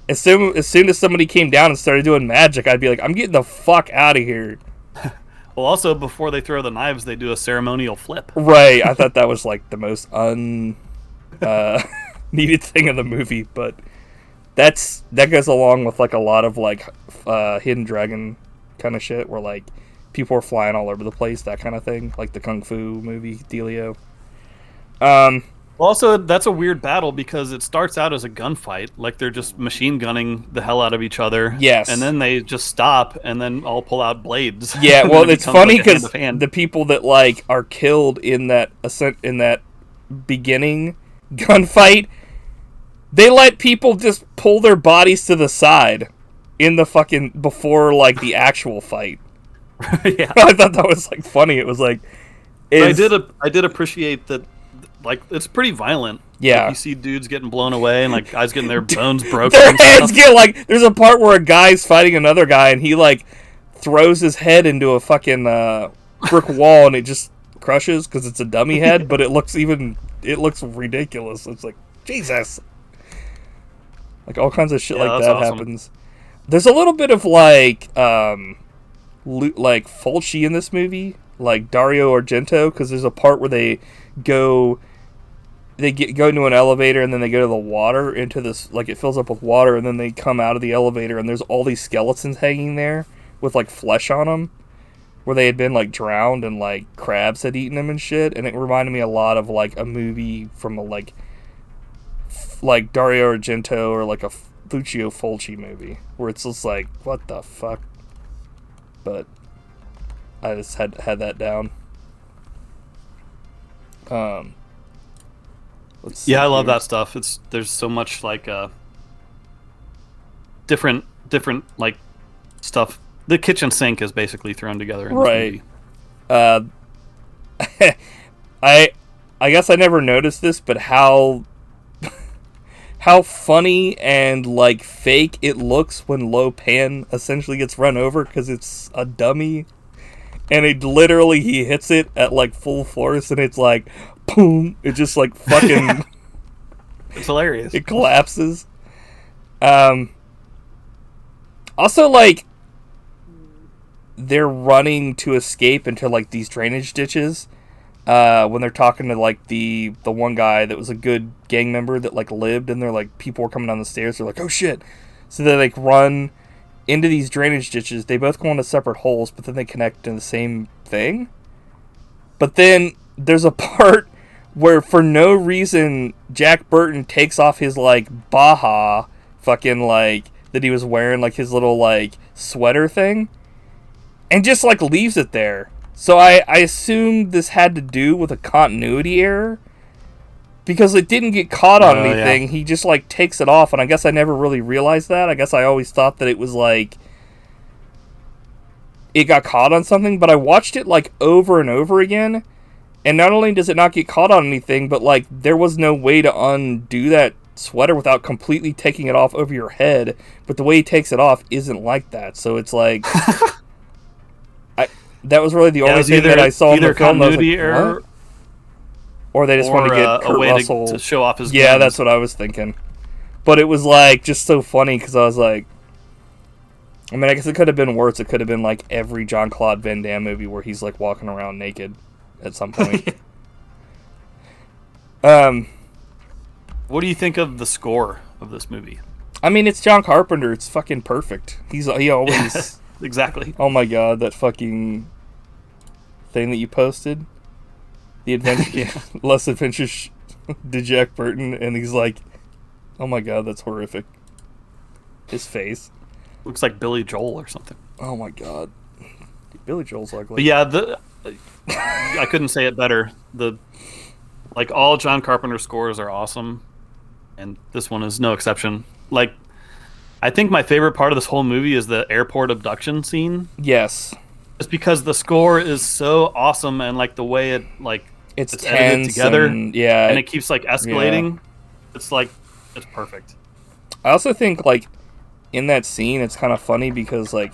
Speaker 2: As soon as somebody came down and started doing magic, I'd be like, I'm getting the fuck out of here.
Speaker 1: Well, also, before they throw the knives, they do a ceremonial flip.
Speaker 2: Right. I thought that was like the most needed thing in the movie, but that goes along with like a lot of like Hidden Dragon kind of shit where like people are flying all over the place, that kind of thing, like the Kung Fu movie dealio.
Speaker 1: Also, that's a weird battle because it starts out as a gunfight, like they're just machine gunning the hell out of each other.
Speaker 2: Yes.
Speaker 1: And then they just stop and then all pull out blades.
Speaker 2: Yeah, well, it's funny because
Speaker 1: like
Speaker 2: the people that like are killed in that beginning gunfight, they let people just pull their bodies to the side in the fucking before like the actual fight.
Speaker 1: Yeah.
Speaker 2: I thought that was like funny. It was like
Speaker 1: I did appreciate that. Like, it's pretty violent.
Speaker 2: Yeah.
Speaker 1: Like, you see dudes getting blown away and like guys getting their bones broken.
Speaker 2: Their
Speaker 1: and
Speaker 2: heads
Speaker 1: stuff.
Speaker 2: get like, there's a part where a guy's fighting another guy and he like throws his head into a fucking brick wall and it just crushes because it's a dummy head, but it looks ridiculous. It's like, Jesus. Like all kinds of shit like that
Speaker 1: awesome.
Speaker 2: happens. There's a little bit of like Fulci in this movie, like Dario Argento, because there's a part where they go into an elevator and then they go to the water, into this, like it fills up with water, and then they come out of the elevator and there's all these skeletons hanging there with like flesh on them, where they had been like drowned and like crabs had eaten them and shit. And it reminded me a lot of like a movie from a like Dario Argento or like a Lucio Fulci movie, where it's just like, what the fuck. But I just had that down. Let's see
Speaker 1: Yeah, I love
Speaker 2: here.
Speaker 1: that stuff. There's so much like different like stuff. The kitchen sink is basically thrown together in this movie.
Speaker 2: I guess I never noticed this, but how funny and like fake it looks when Lo Pan essentially gets run over because it's a dummy, and he hits it at like full force and it's like boom, it just like fucking
Speaker 1: It's hilarious.
Speaker 2: it collapses. Also, like, they're running to escape into like these drainage ditches when they're talking to like the one guy that was a good gang member that like lived, and they're like, people were coming down the stairs, they're like, oh shit, So they like run into these drainage ditches. They both go into separate holes, but then they connect in the same thing. But then there's a part where for no reason Jack Burton takes off his like Baja fucking like that he was wearing, like his little like sweater thing, and just like leaves it there. So I assumed this had to do with a continuity error, because it didn't get caught on anything. Yeah. He just like takes it off, and I guess I never really realized that. I guess I always thought that it was like it got caught on something, but I watched it like over and over again, and not only does it not get caught on anything, but like there was no way to undo that sweater without completely taking it off over your head. But the way he takes it off isn't like that, so it's like that was really the only thing that I saw in the film. Continuity error, or they just wanted to get Kurt Russell
Speaker 1: to show off his
Speaker 2: yeah
Speaker 1: guns.
Speaker 2: That's what I was thinking. But it was like just so funny because I was like, I mean, I guess it could have been worse. It could have been like every Jean-Claude Van Damme movie where he's like walking around naked at some point.
Speaker 1: What do you think of the score of this movie?
Speaker 2: I mean, it's John Carpenter. It's fucking perfect. He always
Speaker 1: exactly.
Speaker 2: Oh my god, that fucking thing that you posted, the adventure, Less Adventures to Jack Burton, and he's like, oh my god, that's horrific. His face
Speaker 1: looks like Billy Joel or something.
Speaker 2: Oh my god, Billy Joel's ugly.
Speaker 1: But yeah, I couldn't say it better. Like all John Carpenter scores are awesome, and this one is no exception. Like, I think my favorite part of this whole movie is the airport abduction scene.
Speaker 2: Yes.
Speaker 1: Just because the score is so awesome, and like the way it like
Speaker 2: it's
Speaker 1: edited together,
Speaker 2: and
Speaker 1: it keeps like escalating. Yeah. It's like it's perfect.
Speaker 2: I also think like in that scene, it's kind of funny because like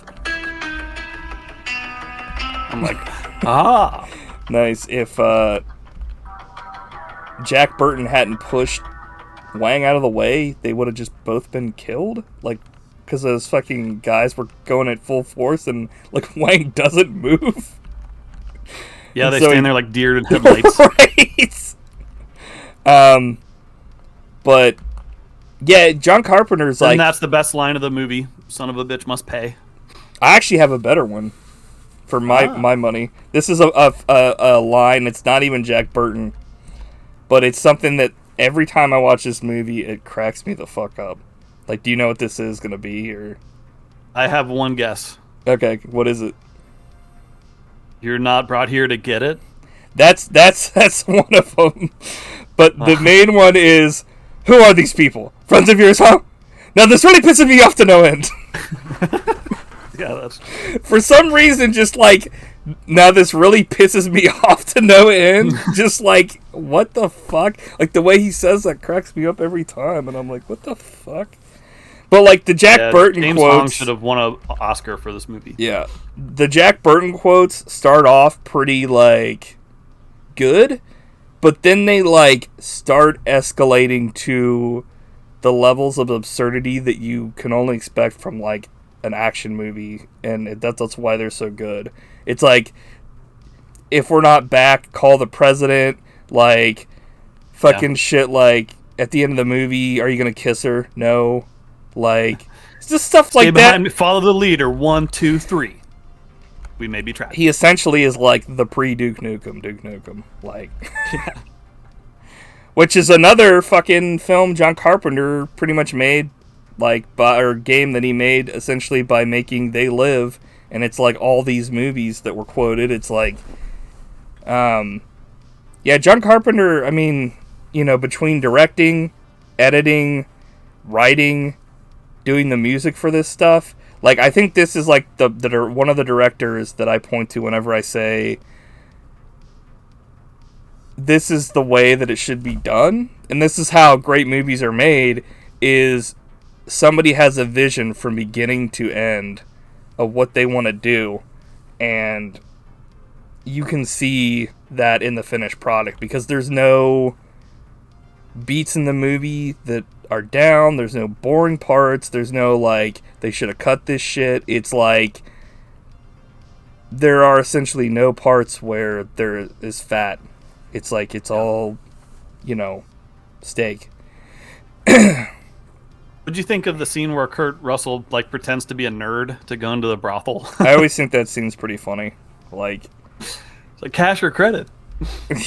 Speaker 1: I'm like, ah,
Speaker 2: nice. If Jack Burton hadn't pushed Wang out of the way, they would have just both been killed. Like, because those fucking guys were going at full force, and like Wang doesn't move.
Speaker 1: Yeah, they stand there like deer in headlights.
Speaker 2: Right. But yeah, John Carpenter's like,
Speaker 1: and that's the best line of the movie. Son of a bitch must pay.
Speaker 2: I actually have a better one for my money. This is a line. It's not even Jack Burton, but it's something that every time I watch this movie, it cracks me the fuck up. Like, do you know what this is going to be? Or
Speaker 1: I have one guess.
Speaker 2: Okay, what is it?
Speaker 1: You're not brought here to get it?
Speaker 2: That's one of them. But the main one is, who are these people? Friends of yours, huh? Now this really pisses me off to no end.
Speaker 1: Yeah, that's...
Speaker 2: For some reason, just like, now this really pisses me off to no end. Just like, what the fuck? Like, the way he says that cracks me up every time. And I'm like, what the fuck? But like, the Jack Burton
Speaker 1: James
Speaker 2: quotes...
Speaker 1: Hong should have won an Oscar for this movie.
Speaker 2: Yeah. The Jack Burton quotes start off pretty, like, good. But then they, like, start escalating to the levels of absurdity that you can only expect from, like, an action movie. And that's why they're so good. It's like, if we're not back, call the president. Like, fucking shit like, at the end of the movie, are you going to kiss her? No. Like, it's just stuff
Speaker 1: Stay
Speaker 2: like
Speaker 1: behind
Speaker 2: that.
Speaker 1: Me, follow the leader. 1, 2, 3. We may be trapped.
Speaker 2: He essentially is like the pre-Duke Nukem. Like, yeah. Which is another fucking film John Carpenter pretty much made, like, or game that he made essentially by making They Live, and it's like all these movies that were quoted. It's like, yeah, John Carpenter, I mean, you know, between directing, editing, writing, doing the music for this stuff, like, I think this is like the one of the directors that I point to whenever I say this is the way that it should be done, and this is how great movies are made, is somebody has a vision from beginning to end of what they want to do, and you can see that in the finished product, because there's no beats in the movie that are down, there's no boring parts, there's no, like, they should have cut this shit. It's like, there are essentially no parts where there is fat. It's like, it's all, you know, steak.
Speaker 1: What'd you think of the scene where Kurt Russell like pretends to be a nerd to go into the brothel?
Speaker 2: I always think that scene's pretty funny. Like,
Speaker 1: It's like cash or credit?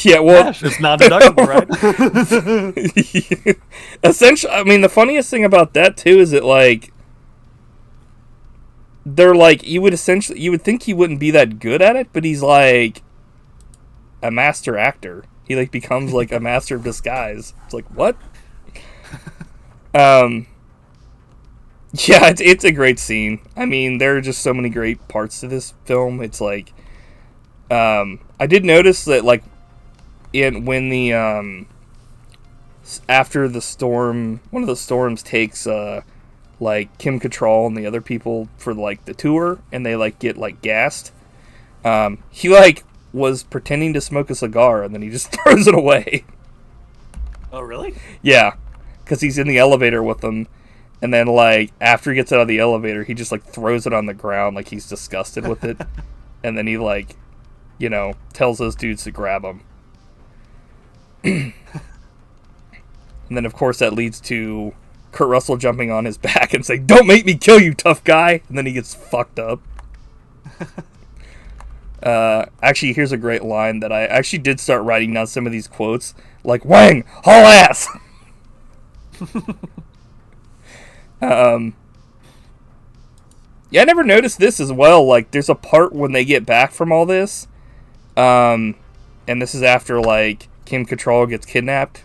Speaker 2: yeah, well,
Speaker 1: Cash. It's not deductible, right?
Speaker 2: essentially, I mean, the funniest thing about that too is that like they're like you would think he wouldn't be that good at it, but he's like a master actor. He like becomes like a master of disguise. It's like what? Yeah, it's a great scene. I mean, there are just so many great parts to this film. It's like, I did notice that like, when the after the storm, one of the storms takes like Kim Cattrall and the other people for like the tour, and they like get like gassed. He like was pretending to smoke a cigar, and then he just throws it away.
Speaker 1: Oh, really?
Speaker 2: Yeah, because he's in the elevator with them. And then, like, after he gets out of the elevator, he just, like, throws it on the ground like he's disgusted with it. And then he, like, you know, tells those dudes to grab him. And then, of course, that leads to Kurt Russell jumping on his back and saying, "Don't make me kill you, tough guy!" And then he gets fucked up. Actually, here's a great line that I actually did start writing down some of these quotes. Like, "Wang, haul ass!" Yeah, I never noticed this as well. Like, there's a part when they get back from all this, and this is after, like, Kim Cattrall gets kidnapped.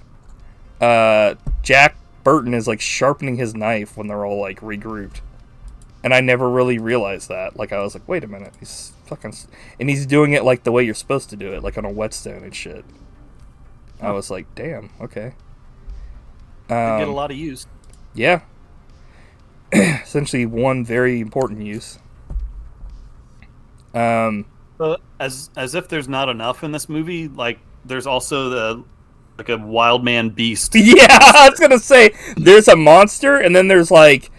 Speaker 2: Jack Burton is, like, sharpening his knife when they're all, like, regrouped. And I never really realized that. Like, I was like, wait a minute, he's fucking... And he's doing it, like, the way you're supposed to do it, like, on a whetstone and shit. I was like, damn, okay.
Speaker 1: They get a lot of use.
Speaker 2: Yeah. Essentially one very important use.
Speaker 1: But as if there's not enough in this movie, like there's also like a wild man beast.
Speaker 2: Yeah, I was gonna say there's a monster, and then there's like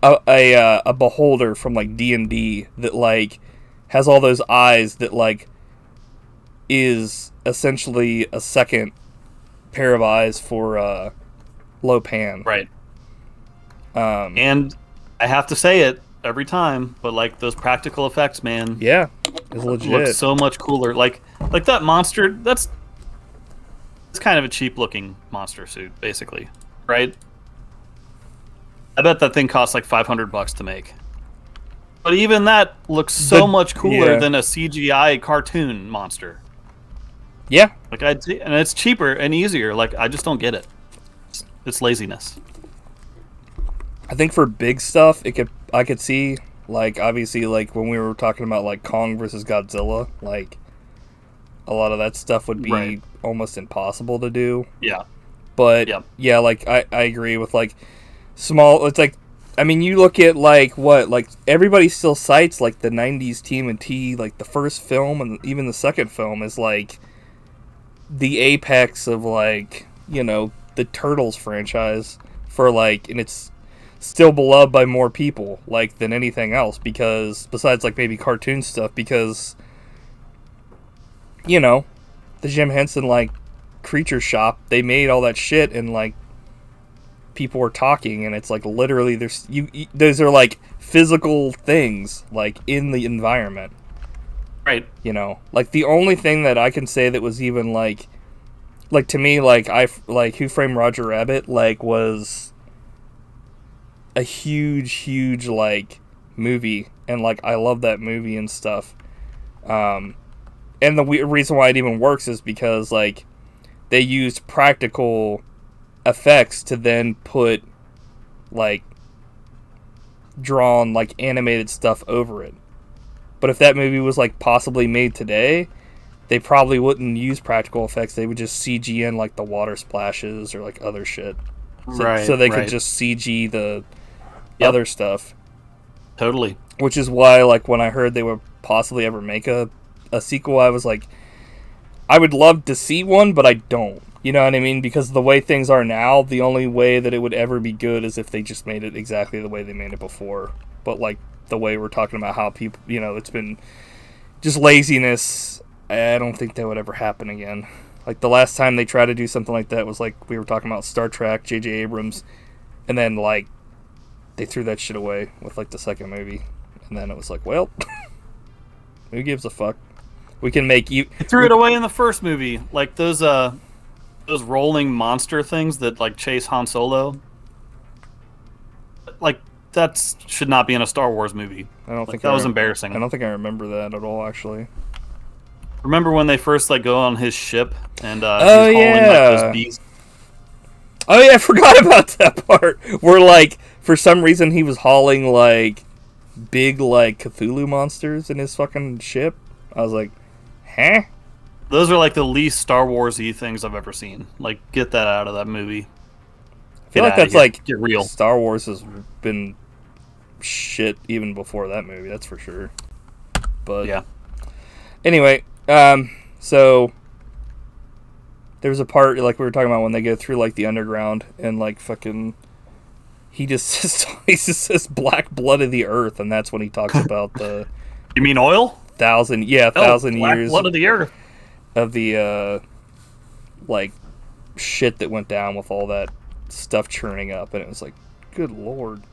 Speaker 2: a beholder from like D&D that like has all those eyes that like is essentially a second pair of eyes for Lo Pan.
Speaker 1: Right. And I have to say it every time, but like those practical effects, man.
Speaker 2: Yeah, it's legit.
Speaker 1: Looks so much cooler. Like that monster. It's kind of a cheap looking monster suit, basically, right? I bet that thing costs like $500 to make. But even that looks so much cooler than a CGI cartoon monster.
Speaker 2: Yeah.
Speaker 1: Like and it's cheaper and easier. Like I just don't get it. It's laziness.
Speaker 2: I think for big stuff, I could see, like, obviously, like, when we were talking about, like, Kong versus Godzilla, like, a lot of that stuff would be almost impossible to do.
Speaker 1: Yeah.
Speaker 2: But, yeah, like, I agree with, like, small, it's like, I mean, you look at, like, like, everybody still cites, like, the 90s TMNT, like, the first film and even the second film is, like, the apex of, like, you know, the Turtles franchise for, like, and it's still beloved by more people, like, than anything else, because, besides, like, maybe cartoon stuff, because, you know, the Jim Henson, like, Creature Shop, they made all that shit, and, like, people were talking, and it's, like, literally, those are, like, physical things, like, in the environment.
Speaker 1: Right.
Speaker 2: You know? Like, the only thing that I can say that was even, like, to me, like, Who Framed Roger Rabbit, like, was a huge like movie, and like I love that movie and stuff, and the reason why it even works is because like they used practical effects to then put like drawn like animated stuff over it. But if that movie was like possibly made today, they probably wouldn't use practical effects. They would just CG in like the water splashes or like other shit, so they could just CG the other stuff.
Speaker 1: Totally.
Speaker 2: Which is why, like, when I heard they would possibly ever make a sequel, I was like, I would love to see one, but I don't. You know what I mean? Because the way things are now, the only way that it would ever be good is if they just made it exactly the way they made it before. But, like, the way we're talking about how people, you know, it's been just laziness, I don't think that would ever happen again. Like, the last time they tried to do something like that was, like, we were talking about Star Trek, J.J. Abrams, and then, like, they threw that shit away with like the second movie, and then it was like, well, who gives a fuck? We can make you.
Speaker 1: They threw it away in the first movie, like those rolling monster things that like chase Han Solo. Like that should not be in a Star Wars movie.
Speaker 2: I don't think
Speaker 1: that was embarrassing.
Speaker 2: I don't think I remember that at all, actually.
Speaker 1: Remember when they first like go on his ship and he's
Speaker 2: hauling
Speaker 1: like those beasts?
Speaker 2: Oh yeah, I forgot about that part. Where like for some reason he was hauling like big like Cthulhu monsters in his fucking ship. I was like, huh?
Speaker 1: Those are like the least Star Wars-y things I've ever seen. Like, get that out of that movie.
Speaker 2: I feel like that's like
Speaker 1: get real.
Speaker 2: Star Wars has been shit even before that movie, that's for sure. But
Speaker 1: yeah.
Speaker 2: Anyway, so there's a part like we were talking about when they go through like the underground and like fucking he just says black blood of the earth, and that's when he talks about the
Speaker 1: You mean oil?
Speaker 2: 1,000
Speaker 1: black
Speaker 2: years
Speaker 1: blood of the earth
Speaker 2: of the like shit that went down with all that stuff churning up, and it was like, good lord.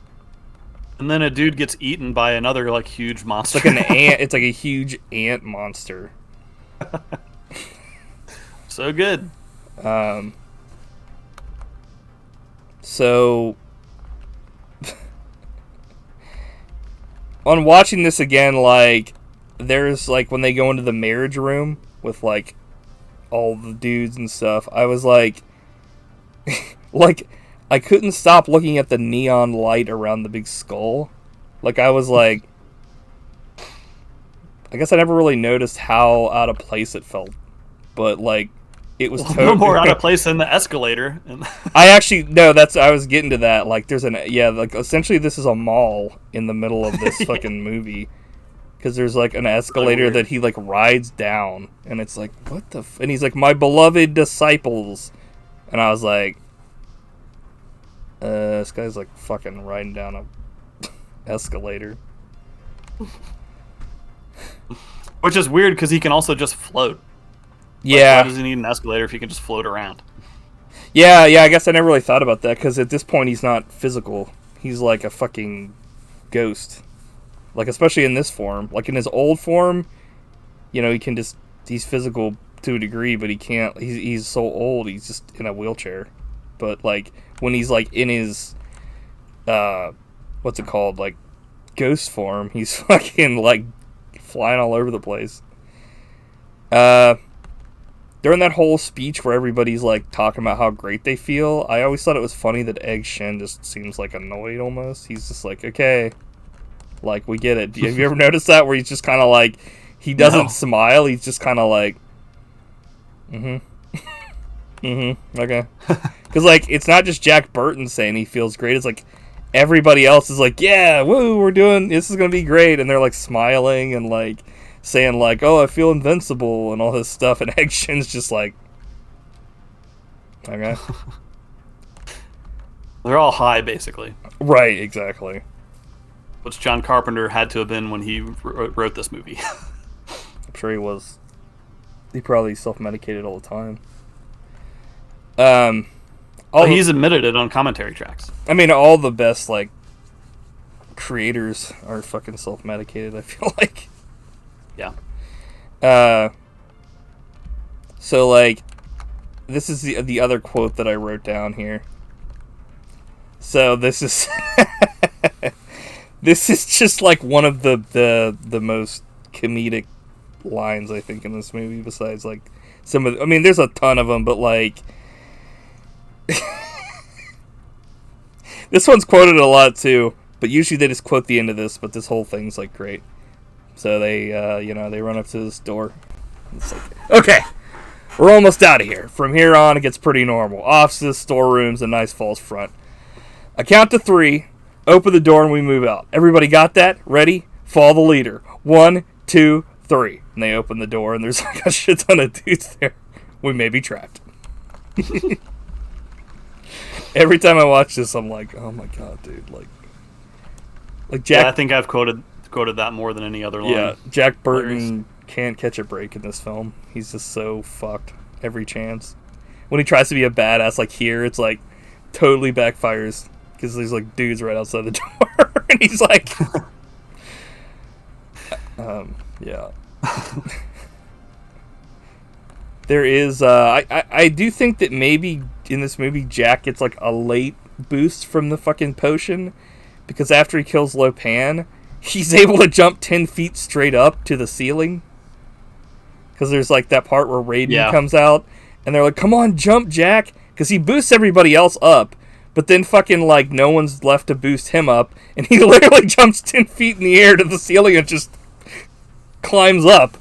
Speaker 1: And then a dude gets eaten by another like huge monster.
Speaker 2: It's like an ant. It's like a huge ant monster.
Speaker 1: So good.
Speaker 2: So on watching this again, like there's like when they go into the marriage room with like all the dudes and stuff, I was like like I couldn't stop looking at the neon light around the big skull. Like I was like, I guess I never really noticed how out of place it felt, but like it was
Speaker 1: no more out of place than the escalator.
Speaker 2: I actually no, I was getting to that. Like there's like essentially this is a mall in the middle of this fucking movie, because there's like an escalator that he like rides down, and it's like what the and he's like, my beloved disciples, and I was like, this guy's like fucking riding down a escalator.
Speaker 1: Which is weird because he can also just float.
Speaker 2: Yeah.
Speaker 1: Like, why does he need an escalator if he can just float around?
Speaker 2: Yeah, I guess I never really thought about that, because at this point he's not physical. He's like a fucking ghost. Like, especially in this form. Like, in his old form, you know, he's physical to a degree, but he can't, he's so old, he's just in a wheelchair. But, like, when he's, like, in his, what's it called, like, ghost form, he's fucking, like, flying all over the place. During that whole speech where everybody's like talking about how great they feel, I always thought it was funny that Egg Shen just seems like annoyed almost. He's just like, okay, like, we get it. Have you ever noticed that, where he's just kind of like, he doesn't smile, he's just kind of like, okay. Because like, it's not just Jack Burton saying he feels great, it's like everybody else is like, yeah, woo, this is gonna be great, and they're like smiling and like saying like, oh, I feel invincible and all this stuff, and Egg Shen's just like, okay.
Speaker 1: They're all high, basically.
Speaker 2: Right, exactly.
Speaker 1: Which John Carpenter had to have been when he wrote this movie.
Speaker 2: I'm sure he was. He probably self-medicated all the time.
Speaker 1: He's admitted it on commentary tracks.
Speaker 2: I mean, all the best, like, creators are fucking self-medicated, I feel like.
Speaker 1: Yeah.
Speaker 2: So like, this is the other quote that I wrote down here. So this is this is just like one of the most comedic lines I think in this movie. Besides like some of, I mean, there's a ton of them, but like this one's quoted a lot too. But usually they just quote the end of this. But this whole thing's like great. So they, they run up to this door. It's like, okay, we're almost out of here. From here on, it gets pretty normal. Offices, storerooms, a nice false front. I count to 3, open the door, and we move out. Everybody got that? Ready? Follow the leader. 1, 2, 3. And they open the door, and there's like a shit ton of dudes there. We may be trapped. Every time I watch this, I'm like, oh my god, dude. Like Jack.
Speaker 1: Yeah, I think I've quoted that more than any other line.
Speaker 2: Yeah, Jack Burton can't catch a break in this film. He's just so fucked every chance. When he tries to be a badass, like here, it's like totally backfires. because there's like dudes right outside the door, and he's like, yeah. There is, I do think that maybe in this movie Jack gets like a late boost from the fucking potion, because after he kills Lo Pan, he's able to jump 10 feet straight up to the ceiling. Because there's like that part where Raiden comes out, and they're like, come on, jump, Jack. Because he boosts everybody else up, but then fucking like no one's left to boost him up, and he literally jumps 10 feet in the air to the ceiling and just climbs up.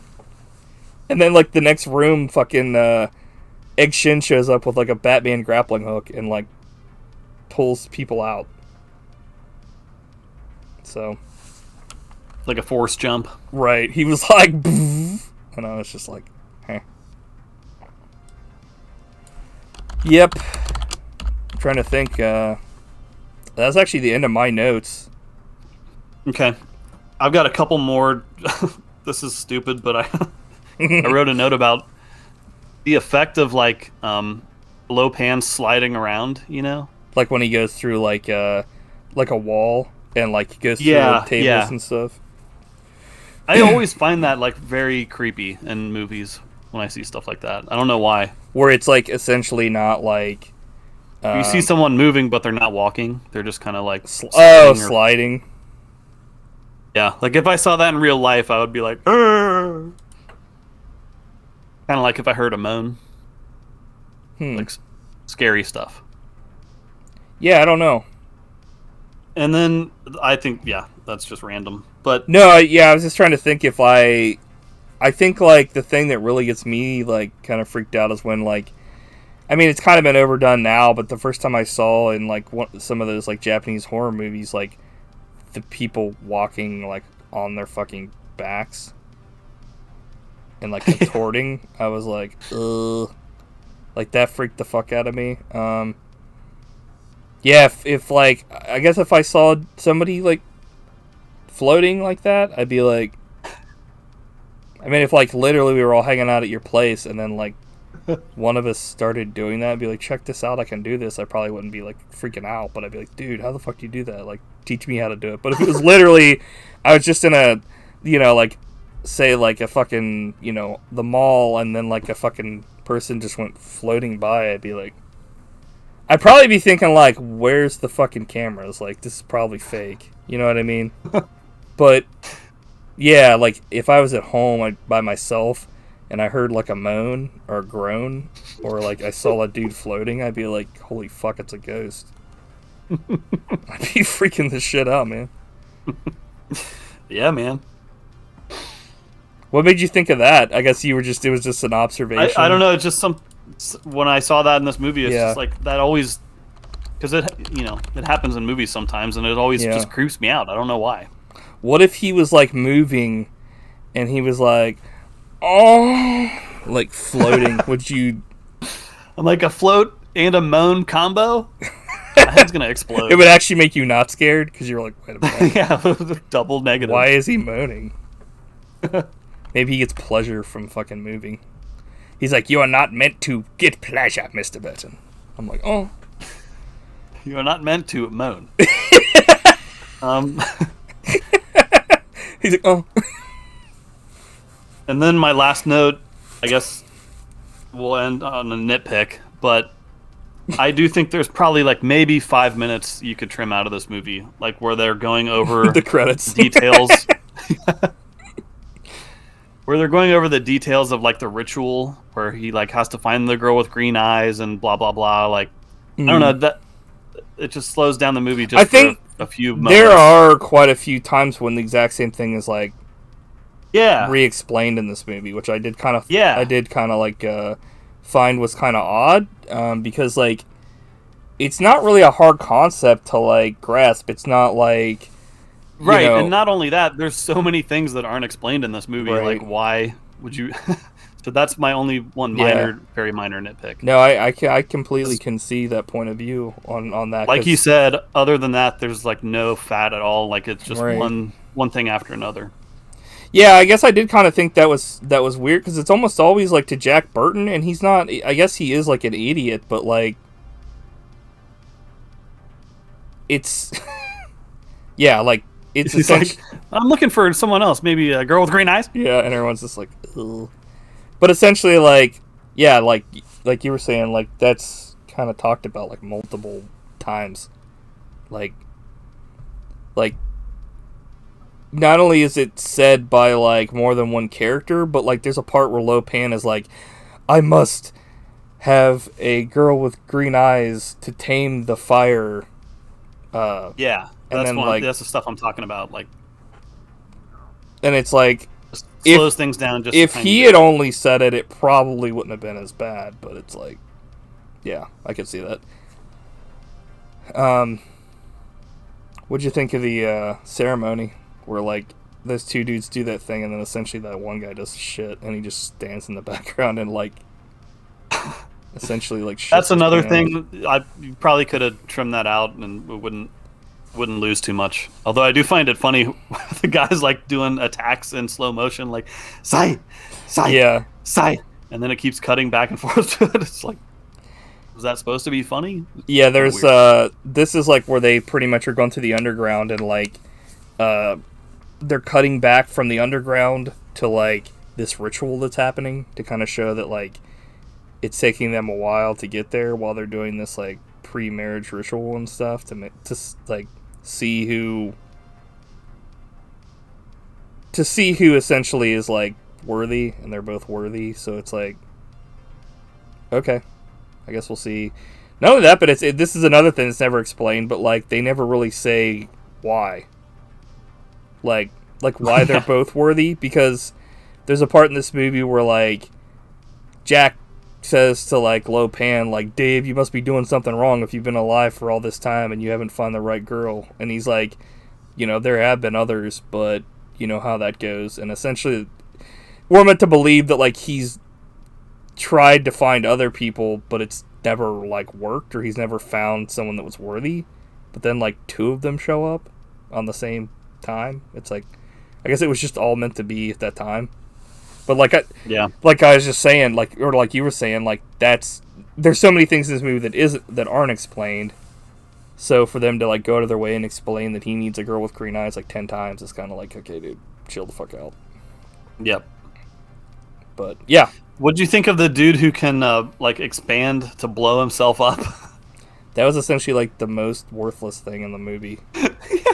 Speaker 2: And then like the next room, fucking Egg Shin shows up with like a Batman grappling hook and like pulls people out. So,
Speaker 1: like a force jump.
Speaker 2: Right. He was like, and I was just like, hey. Yep. I'm trying to think. That's actually the end of my notes.
Speaker 1: Okay. I've got a couple more. This is stupid, but I wrote a note about the effect of like Lo Pan sliding around, you know?
Speaker 2: Like when he goes through like a wall and like he goes through like, tables and stuff.
Speaker 1: I always find that like very creepy in movies when I see stuff like that. I don't know why.
Speaker 2: Where it's like essentially not like
Speaker 1: you see someone moving but they're not walking. They're just kind of like
Speaker 2: sliding.
Speaker 1: Yeah, like if I saw that in real life, I would be like, kind of like if I heard a moan. Like scary stuff.
Speaker 2: Yeah, I don't know.
Speaker 1: And then I think, that's just random. But
Speaker 2: no, I was just trying to think if I think like the thing that really gets me like kind of freaked out is when like, I mean it's kind of been overdone now, but the first time I saw in like some of those like Japanese horror movies, like the people walking like on their fucking backs and like contorting, I was like, ugh. Like that freaked the fuck out of me. Yeah, if like, I guess if I saw somebody like floating like that, I'd be like, I mean, if like literally we were all hanging out at your place and then like one of us started doing that, I'd be like, check this out, I can do this. I probably wouldn't be like freaking out, but I'd be like, dude, how the fuck do you do that? Like, teach me how to do it. But if it was literally, I was just in a, you know, like, say like a fucking, you know, the mall, and then like a fucking person just went floating by, I'd be like, I'd probably be thinking like, where's the fucking cameras? Like, this is probably fake. You know what I mean? But yeah, like if I was at home by myself and I heard like a moan or a groan or like I saw a dude floating, I'd be like, holy fuck, it's a ghost. I'd be freaking this shit out, man.
Speaker 1: Yeah, man.
Speaker 2: What made you think of that? I guess you were just, it was just an observation.
Speaker 1: I don't know, it's just when I saw that in this movie, it's just like, that always, because it, you know, it happens in movies sometimes, and it always just creeps me out. I don't know why.
Speaker 2: What if he was like moving and he was like, oh, like floating? Would you?
Speaker 1: I'm like a float and a moan combo. My head's gonna explode.
Speaker 2: It would actually make you not scared because you're like, wait a minute.
Speaker 1: Yeah, double negative.
Speaker 2: Why is he moaning? Maybe he gets pleasure from fucking moving. He's like, you are not meant to get pleasure, Mr. Burton. I'm like, oh.
Speaker 1: You are not meant to moan.
Speaker 2: He's like, oh.
Speaker 1: And then my last note, I guess we'll end on a nitpick, but I do think there's probably like maybe 5 minutes you could trim out of this movie, like where they're going over
Speaker 2: the credits
Speaker 1: details. Where they're going over the details of like the ritual where he like has to find the girl with green eyes and blah blah blah. Like I don't know, that it just slows down the movie just for a few moments.
Speaker 2: There are quite a few times when the exact same thing is like re-explained in this movie, which I did kind of like find was kind of odd, because like it's not really a hard concept to like grasp. It's not like
Speaker 1: right, and not only that, there's so many things that aren't explained in this movie. Right. Like, why would you? So that's my only one very minor nitpick.
Speaker 2: No, I completely can see that point of view on that.
Speaker 1: Like you said, other than that, there's like no fat at all. Like it's just one thing after another.
Speaker 2: Yeah, I guess I did kind of think that was weird because it's almost always like to Jack Burton, and he's not. I guess he is like an idiot, but like it's yeah, like it's
Speaker 1: He's like, I'm looking for someone else, maybe a girl with green eyes.
Speaker 2: yeah, and everyone's just like, ugh. But essentially, like, yeah, like you were saying, like that's kind of talked about like multiple times, like not only is it said by like more than one character, but like there's a part where Lo Pan is like, I must have a girl with green eyes to tame the fire.
Speaker 1: Yeah,
Speaker 2: and then like
Speaker 1: that's the stuff I'm talking about. Like,
Speaker 2: and it's like
Speaker 1: just slows things down. Just
Speaker 2: if he had only said it, it probably wouldn't have been as bad. But it's like, yeah, I could see that. What'd you think of the ceremony where like those two dudes do that thing, and then essentially that one guy does shit, and he just stands in the background and like essentially like shits
Speaker 1: that's another
Speaker 2: his pants.
Speaker 1: thing. You probably could have trimmed that out, and it wouldn't lose too much. Although I do find it funny, the guy's like doing attacks in slow motion, like sai,
Speaker 2: Yeah,
Speaker 1: sai, and then it keeps cutting back and forth to it. It's like, was that supposed to be funny?
Speaker 2: yeah. There's this is like where they pretty much are going through the underground, and like they're cutting back from the underground to like this ritual that's happening to kind of show that like it's taking them a while to get there while they're doing this like pre-marriage ritual and stuff to like see who essentially is like worthy, and they're both worthy. So it's like, okay, I guess we'll see. Not only that, but this is another thing that's never explained. But like they never really say why. Like why they're both worthy, because there's a part in this movie where like Jack says to like Lo Pan, like, Dave, you must be doing something wrong if you've been alive for all this time and you haven't found the right girl. And he's like, you know, there have been others, but you know how that goes. And essentially we're meant to believe that like he's tried to find other people, but it's never like worked, or he's never found someone that was worthy. But then like two of them show up on the same time. It's like, I guess it was just all meant to be at that time. But like I was just saying, like, or like you were saying, like there's so many things in this movie that aren't explained. So for them to like go out of their way and explain that he needs a girl with green eyes like 10 times, it's kind of like, okay, dude, chill the fuck out.
Speaker 1: Yep.
Speaker 2: But yeah,
Speaker 1: what'd you think of the dude who can like expand to blow himself up?
Speaker 2: that was essentially like the most worthless thing in the movie.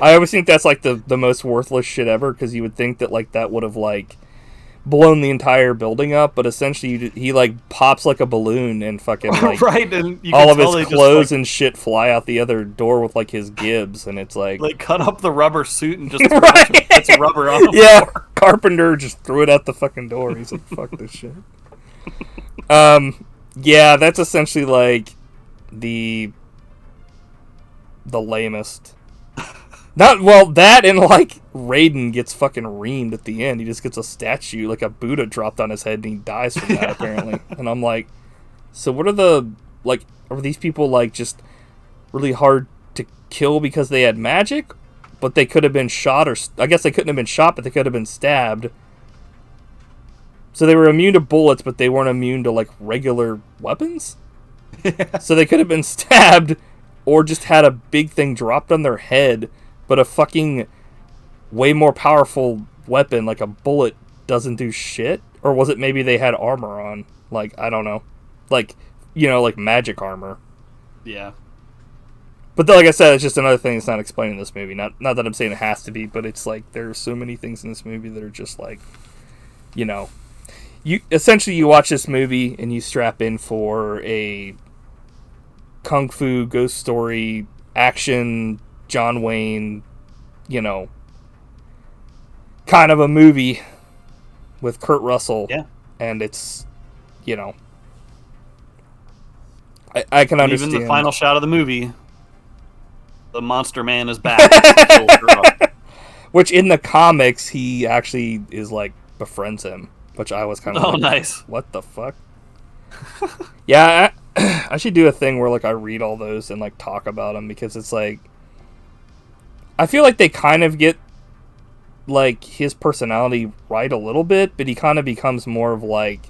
Speaker 2: I always think that's like the most worthless shit ever, because you would think that like that would have like blown the entire building up, but essentially he like pops like a balloon and fucking like
Speaker 1: right, and you
Speaker 2: all of his
Speaker 1: just,
Speaker 2: clothes
Speaker 1: like,
Speaker 2: and shit fly out the other door with like his gibs, and it's like
Speaker 1: cut up the rubber suit and just
Speaker 2: right.
Speaker 1: bits of rubber on the
Speaker 2: yeah,
Speaker 1: floor.
Speaker 2: Carpenter just threw it out the fucking door. He's like, fuck this shit. Yeah, that's essentially like the lamest. Not well, that and like Raiden gets fucking reamed at the end. He just gets a statue, like a Buddha dropped on his head, and he dies from that apparently. And I'm like, so what are the like? Are these people like just really hard to kill because they had magic, but they could have been shot, or I guess they couldn't have been shot, but they could have been stabbed. So they were immune to bullets, but they weren't immune to like regular weapons.
Speaker 1: Yeah.
Speaker 2: So they could have been stabbed, or just had a big thing dropped on their head. But a fucking way more powerful weapon, like a bullet, doesn't do shit? Or was it maybe they had armor on? Like, I don't know. Like, you know, like magic armor.
Speaker 1: Yeah.
Speaker 2: But like I said, it's just another thing that's not explained in this movie. Not that I'm saying it has to be, but it's like there are so many things in this movie that are just like, you know, you watch this movie and you strap in for a kung fu ghost story action John Wayne, you know, kind of a movie with Kurt Russell.
Speaker 1: Yeah.
Speaker 2: And it's, you know, I can understand.
Speaker 1: Even the final shot of the movie, the monster man is back.
Speaker 2: Which in the comics, he actually is like, befriends him. Which I was kind of
Speaker 1: nice.
Speaker 2: What the fuck? Yeah, I should do a thing where like I read all those and like talk about them, because it's like, I feel like they kind of get like his personality right a little bit, but he kind of becomes more of like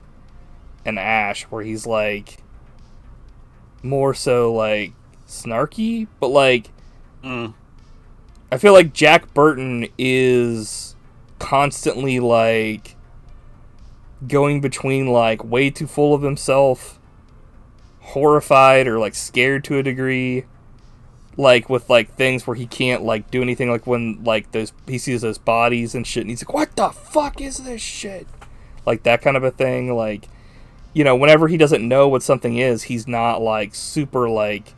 Speaker 2: an Ash, where he's like more so like snarky, but like I feel like Jack Burton is constantly like going between like way too full of himself, horrified, or like scared to a degree, like with like things where he can't like do anything, like when like those he sees those bodies and shit and he's like, what the fuck is this shit, like that kind of a thing. Like, you know, whenever he doesn't know what something is, he's not like super like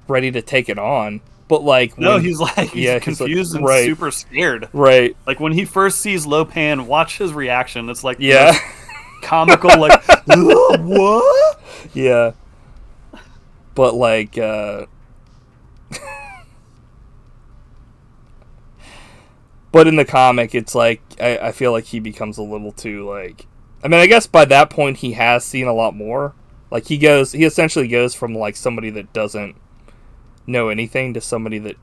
Speaker 2: ready to take it on. But like,
Speaker 1: he's like, he's confused and
Speaker 2: right,
Speaker 1: super scared.
Speaker 2: Right.
Speaker 1: Like when he first sees Lopan, watch his reaction. It's like,
Speaker 2: yeah,
Speaker 1: comical, like, what?
Speaker 2: Yeah. But like, but in the comic, it's like, I feel like he becomes a little too like, I mean, I guess by that point he has seen a lot more. Like he essentially goes from like somebody that doesn't know anything to somebody that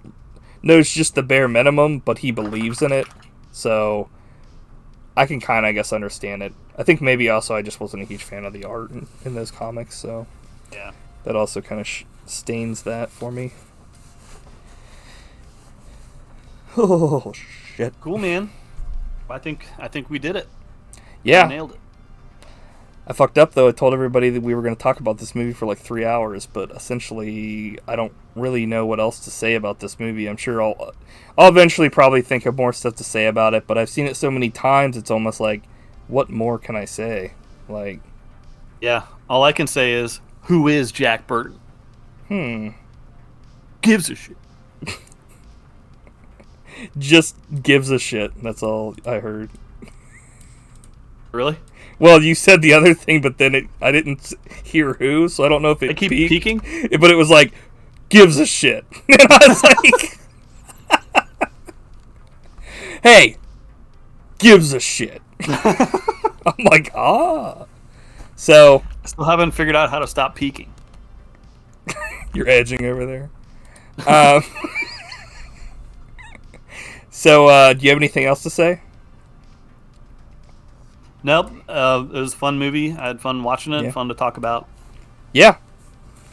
Speaker 2: knows just the bare minimum, but he believes in it. So I can kind of, I guess, understand it. I think maybe also I just wasn't a huge fan of the art in those comics, so
Speaker 1: yeah,
Speaker 2: that also kind of stains that for me. Oh shit!
Speaker 1: Cool, man. I think we did it.
Speaker 2: Yeah,
Speaker 1: we nailed it.
Speaker 2: I fucked up though. I told everybody that we were going to talk about this movie for like 3 hours, but essentially I don't really know what else to say about this movie. I'm sure I'll eventually probably think of more stuff to say about it, but I've seen it so many times it's almost like, what more can I say? Like,
Speaker 1: yeah, all I can say is, who is Jack Burton? Gives a shit.
Speaker 2: Just gives a shit. That's all I heard.
Speaker 1: Really?
Speaker 2: Well, you said the other thing, but then I didn't hear who, so I don't know if it
Speaker 1: I keep
Speaker 2: peaked.
Speaker 1: peeking?
Speaker 2: But it was like, gives a shit. And I was like, hey, gives a shit. I'm like, ah. So.
Speaker 1: I still haven't figured out how to stop peeking.
Speaker 2: You're edging over there. So, do you have anything else to say?
Speaker 1: Nope. It was a fun movie. I had fun watching it.
Speaker 2: Yeah.
Speaker 1: Fun to talk about.
Speaker 2: Yeah.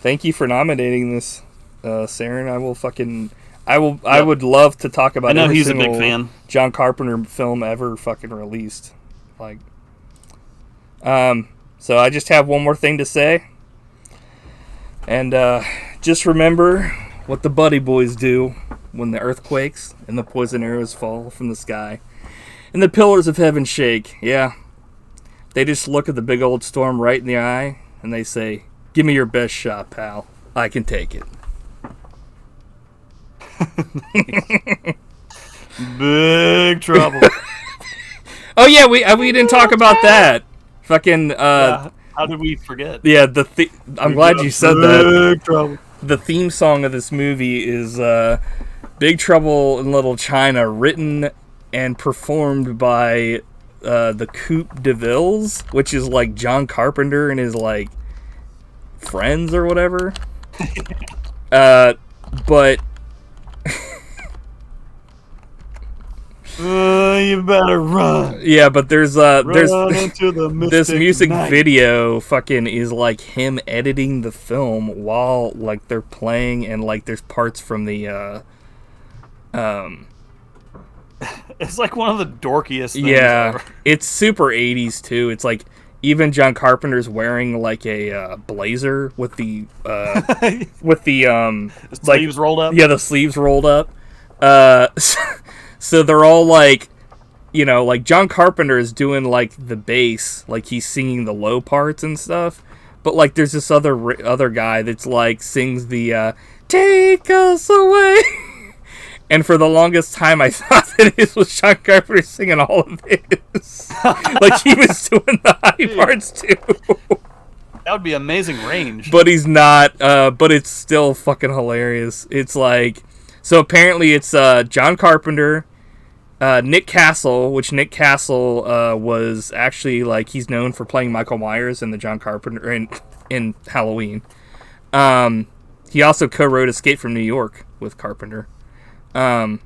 Speaker 2: Thank you for nominating this, Saren.
Speaker 1: Yep.
Speaker 2: I would love to talk about.
Speaker 1: I know
Speaker 2: every
Speaker 1: he's a big
Speaker 2: single
Speaker 1: fan.
Speaker 2: John Carpenter film ever fucking released. Like, so I just have one more thing to say, and just remember what the Buddy Boys do when the earth quakes and the poison arrows fall from the sky and the pillars of heaven shake. Yeah. They just look at the big old storm right in the eye, and they say, give me your best shot, pal. I can take it.
Speaker 1: Big trouble.
Speaker 2: Oh, yeah, we didn't talk about that. Fucking,
Speaker 1: yeah, how did we forget?
Speaker 2: Yeah, I'm glad you said that.
Speaker 1: Big trouble.
Speaker 2: The theme song of this movie is Big Trouble in Little China, written and performed by the Coupe de Villes, which is like John Carpenter and his like friends or whatever. But
Speaker 1: you better run.
Speaker 2: Yeah, but there's
Speaker 1: into the
Speaker 2: this music
Speaker 1: night.
Speaker 2: video fucking is like him editing the film while like they're playing, and like there's parts from the
Speaker 1: It's like one of the dorkiest things
Speaker 2: yeah,
Speaker 1: ever.
Speaker 2: it's super 80s too. It's like even John Carpenter's wearing like a blazer with the
Speaker 1: sleeves rolled up.
Speaker 2: Yeah, the sleeves rolled up. So they're all like, you know, like John Carpenter is doing like the bass, like he's singing the low parts and stuff. But like there's this other guy that's like sings the "Take Us Away." And for the longest time, I thought that it was John Carpenter singing all of his. Like, he was doing the high parts, too.
Speaker 1: That would be amazing range.
Speaker 2: But he's not, but it's still fucking hilarious. It's like, so apparently it's John Carpenter, Nick Castle, which Nick Castle was actually, like, he's known for playing Michael Myers in the John Carpenter, in Halloween. He also co-wrote Escape from New York with Carpenter. And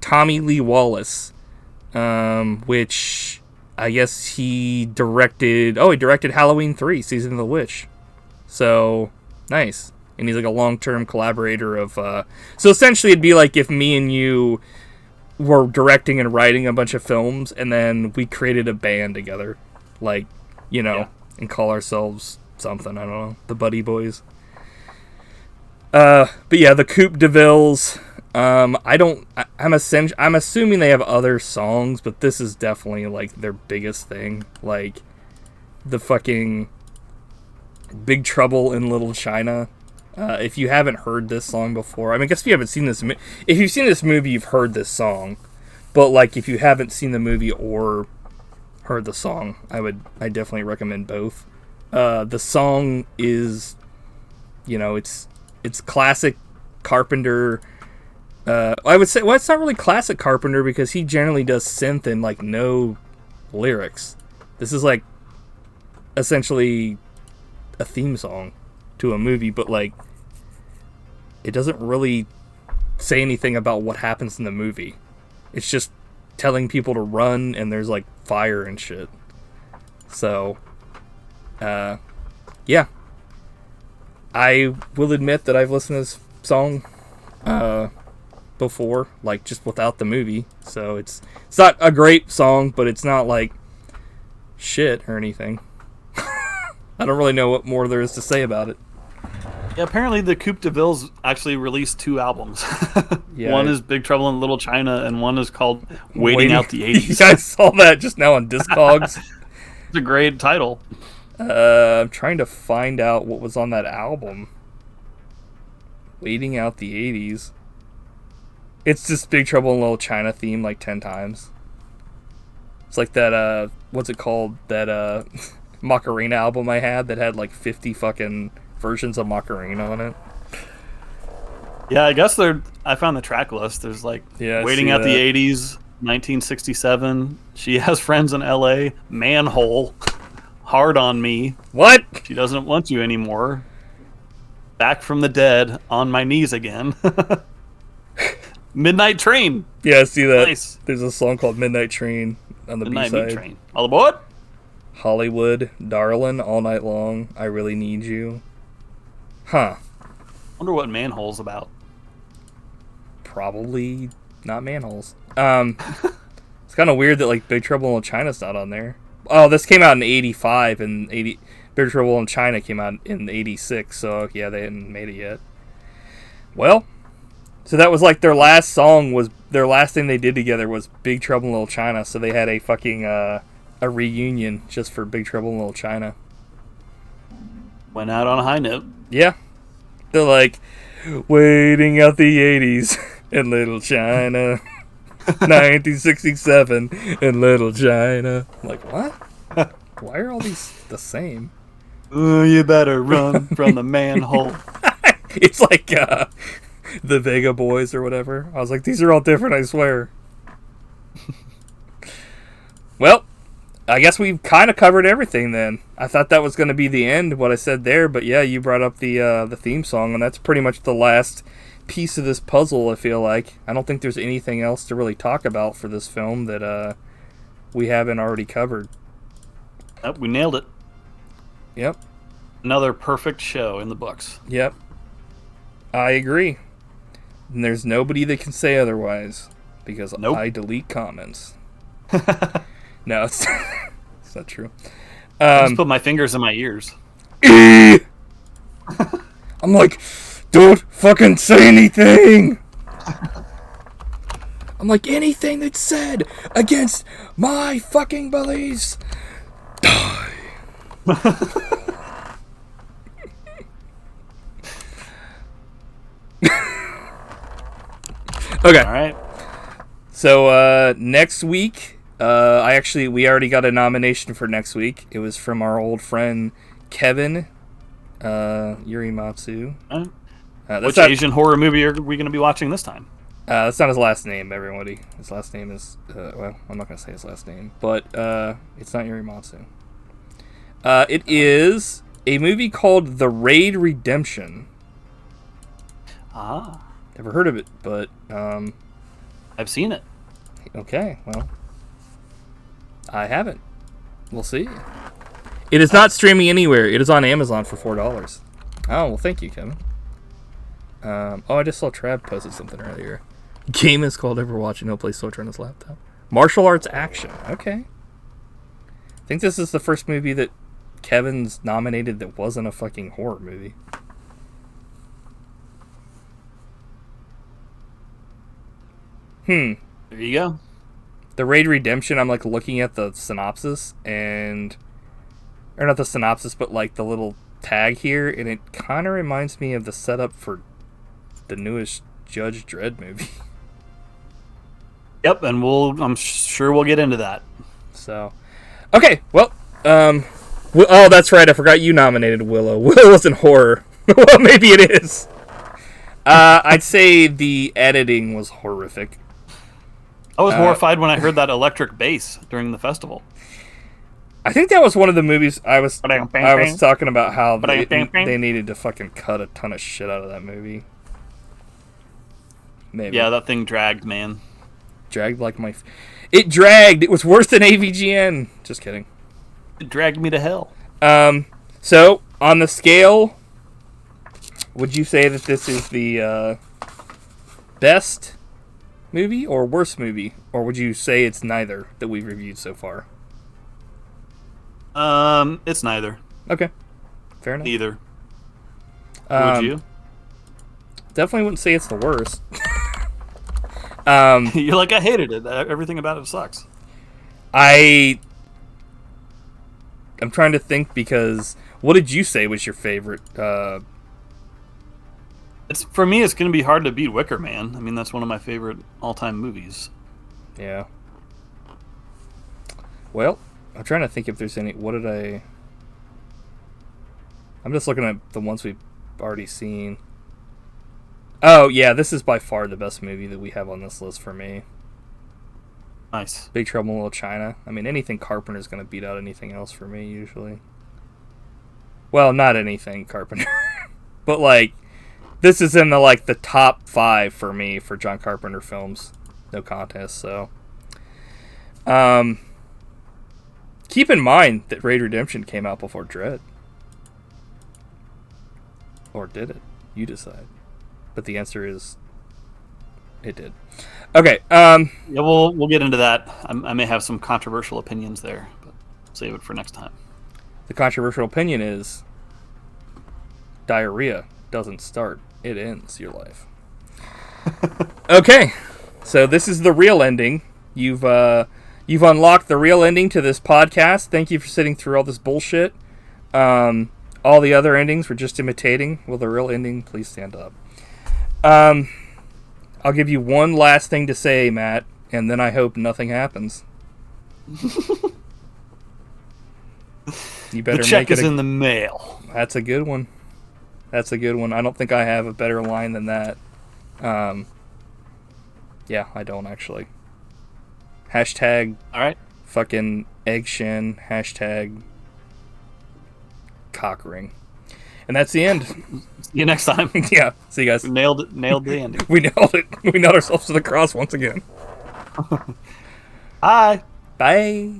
Speaker 2: Tommy Lee Wallace, which I guess he directed Halloween 3, Season of the Witch. So, nice. and he's like a long-term collaborator of. So essentially, it'd be like if me and you were directing and writing a bunch of films, and then we created a band together, like, and call ourselves something. I don't know, the Buddy Boys. But yeah, the Coupe de Villes. I'm assuming they have other songs, but this is definitely like their biggest thing. Like the fucking Big Trouble in Little China. If you haven't heard this song before, I mean, I guess if you haven't seen this, if you've seen this movie, you've heard this song. But like, if you haven't seen the movie or heard the song, I definitely recommend both. The song is, it's classic Carpenter. I would say, well, it's not really classic Carpenter because he generally does synth and like no lyrics. This is like essentially a theme song to a movie, but like it doesn't really say anything about what happens in the movie. It's just telling people to run, and there's like fire and shit. So yeah, I will admit that I've listened to this song before, like just without the movie, so it's not a great song, but it's not like shit or anything. I don't really know what more there is to say about it.
Speaker 1: Yeah, apparently the Coupe de Villes actually released 2 albums.
Speaker 2: Yeah,
Speaker 1: one is Big Trouble in Little China, and one is called Waiting Out the 80s.
Speaker 2: I saw that just now on Discogs.
Speaker 1: It's a great title.
Speaker 2: I'm trying to find out what was on that album. Waiting Out the 80s. It's just Big Trouble in Little China theme like 10 times. It's like that, what's it called? That, Macarena album I had that had like 50 fucking versions of Macarena on it.
Speaker 1: Yeah, I guess I found the track list. There's like Waiting Out the 80s, 1967, She Has Friends in LA, Manhole, Hard on Me.
Speaker 2: What?
Speaker 1: She Doesn't Want You Anymore. Back from the Dead, On My Knees Again. Midnight Train.
Speaker 2: Yeah, I see that.
Speaker 1: Nice.
Speaker 2: There's a song called Midnight Train on the
Speaker 1: Midnight
Speaker 2: B-side.
Speaker 1: Meat Train. All aboard.
Speaker 2: Hollywood, Darlin', All Night Long, I Really Need You. Huh.
Speaker 1: Wonder what Manhole's about.
Speaker 2: Probably not manholes. It's kind of weird that like Big Trouble in China's not on there. Oh, this came out in 85, and Big Trouble in China came out in 86, so yeah, they hadn't made it yet. Well, so that was like their last thing they did together was Big Trouble in Little China, so they had a fucking, a reunion just for Big Trouble in Little China.
Speaker 1: Went out on a high note.
Speaker 2: Yeah. They're like, waiting out the 80s in Little China. 1967 in Little China. I'm like, what? Why are all these the same?
Speaker 1: You better run from the manhole.
Speaker 2: It's like the Vega Boys or whatever. I was like, these are all different, I swear. Well, I guess we've kind of covered everything then. I thought that was going to be the end, what I said there, but yeah, you brought up the theme song, and that's pretty much the last piece of this puzzle, I feel like. I don't think there's anything else to really talk about for this film that we haven't already covered.
Speaker 1: Yep, we nailed it.
Speaker 2: Yep.
Speaker 1: Another perfect show in the books.
Speaker 2: Yep. I agree. And there's nobody that can say otherwise, because
Speaker 1: Nope.
Speaker 2: I delete comments. No, it's not true.
Speaker 1: I just put my fingers in my ears.
Speaker 2: I'm like, don't fucking say anything. I'm like, anything that's said against my fucking beliefs, die. Okay.
Speaker 1: All right.
Speaker 2: So next week, we already got a nomination for next week. It was from our old friend Kevin Yurimatsu.
Speaker 1: Which Asian horror movie are we going to be watching this time?
Speaker 2: That's not his last name, everybody. His last name is well, I'm not going to say his last name, but it's not Yurimatsu. It is a movie called The Raid Redemption.
Speaker 1: Ah.
Speaker 2: Never heard of it, but
Speaker 1: I've seen it.
Speaker 2: Okay, well, I haven't. We'll see. It is not streaming anywhere. It is on Amazon for $4. Oh, well, thank you, Kevin. I just saw Trav posted something earlier. Game is called Overwatch and he'll play Soldier on his laptop. Martial arts action. Okay. I think this is the first movie that Kevin's nominated that wasn't a fucking horror movie.
Speaker 1: There you go.
Speaker 2: The Raid Redemption, I'm like looking at the synopsis and... Or not the synopsis, but like the little tag here, and it kind of reminds me of the setup for the newest Judge Dredd movie.
Speaker 1: Yep, and I'm sure we'll get into that.
Speaker 2: So, okay, well, oh, that's right, I forgot you nominated Willow. Willow wasn't horror. Well, maybe it is. I'd say the editing was horrific.
Speaker 1: I was horrified when I heard that electric bass during the festival.
Speaker 2: I think that was one of the movies I was talking about how they needed to fucking cut a ton of shit out of that movie. Maybe.
Speaker 1: Yeah, that thing dragged, man.
Speaker 2: Dragged like my... It dragged! It was worse than AVGN! Just kidding.
Speaker 1: It dragged me to hell.
Speaker 2: So, on the scale, would you say that this is the best movie or worst movie? Or would you say it's neither that we've reviewed so far?
Speaker 1: It's neither.
Speaker 2: Okay. Fair enough.
Speaker 1: Neither. Would you?
Speaker 2: Definitely wouldn't say it's the worst.
Speaker 1: You're like, I hated it. Everything about it sucks.
Speaker 2: I'm trying to think because... What did you say was your favorite?
Speaker 1: For me, it's going to be hard to beat Wicker Man. I mean, that's one of my favorite all-time movies.
Speaker 2: Yeah. Well... I'm trying to think if there's any... I'm just looking at the ones we've already seen. Oh, yeah, this is by far the best movie that we have on this list for me.
Speaker 1: Nice.
Speaker 2: Big Trouble in Little China. I mean, anything Carpenter's going to beat out anything else for me, usually. Well, not anything Carpenter. But, like, this is in the top 5 for me for John Carpenter films. No contest, so... Keep in mind that Raid Redemption came out before Dredd. Or did it? You decide. But the answer is... It did. Okay,
Speaker 1: Yeah, we'll get into that. I may have some controversial opinions there, but save it for next time.
Speaker 2: The controversial opinion is... Diarrhea doesn't start. It ends your life. Okay, so this is the real ending. You've unlocked the real ending to this podcast. Thank you for sitting through all this bullshit. All the other endings were just imitating. Will the real ending please stand up? I'll give you one last thing to say, Matt, and then I hope nothing happens. You better
Speaker 1: the check
Speaker 2: make
Speaker 1: is in the mail.
Speaker 2: That's a good one. That's a good one. I don't think I have a better line than that. Yeah, I don't actually. Hashtag
Speaker 1: all right.
Speaker 2: Fucking egg shin. Hashtag cock ring. And that's the end.
Speaker 1: See you next time.
Speaker 2: Yeah. See you guys.
Speaker 1: We nailed the ending.
Speaker 2: We nailed it. We nailed ourselves to the cross once again.
Speaker 1: Bye.
Speaker 2: Bye.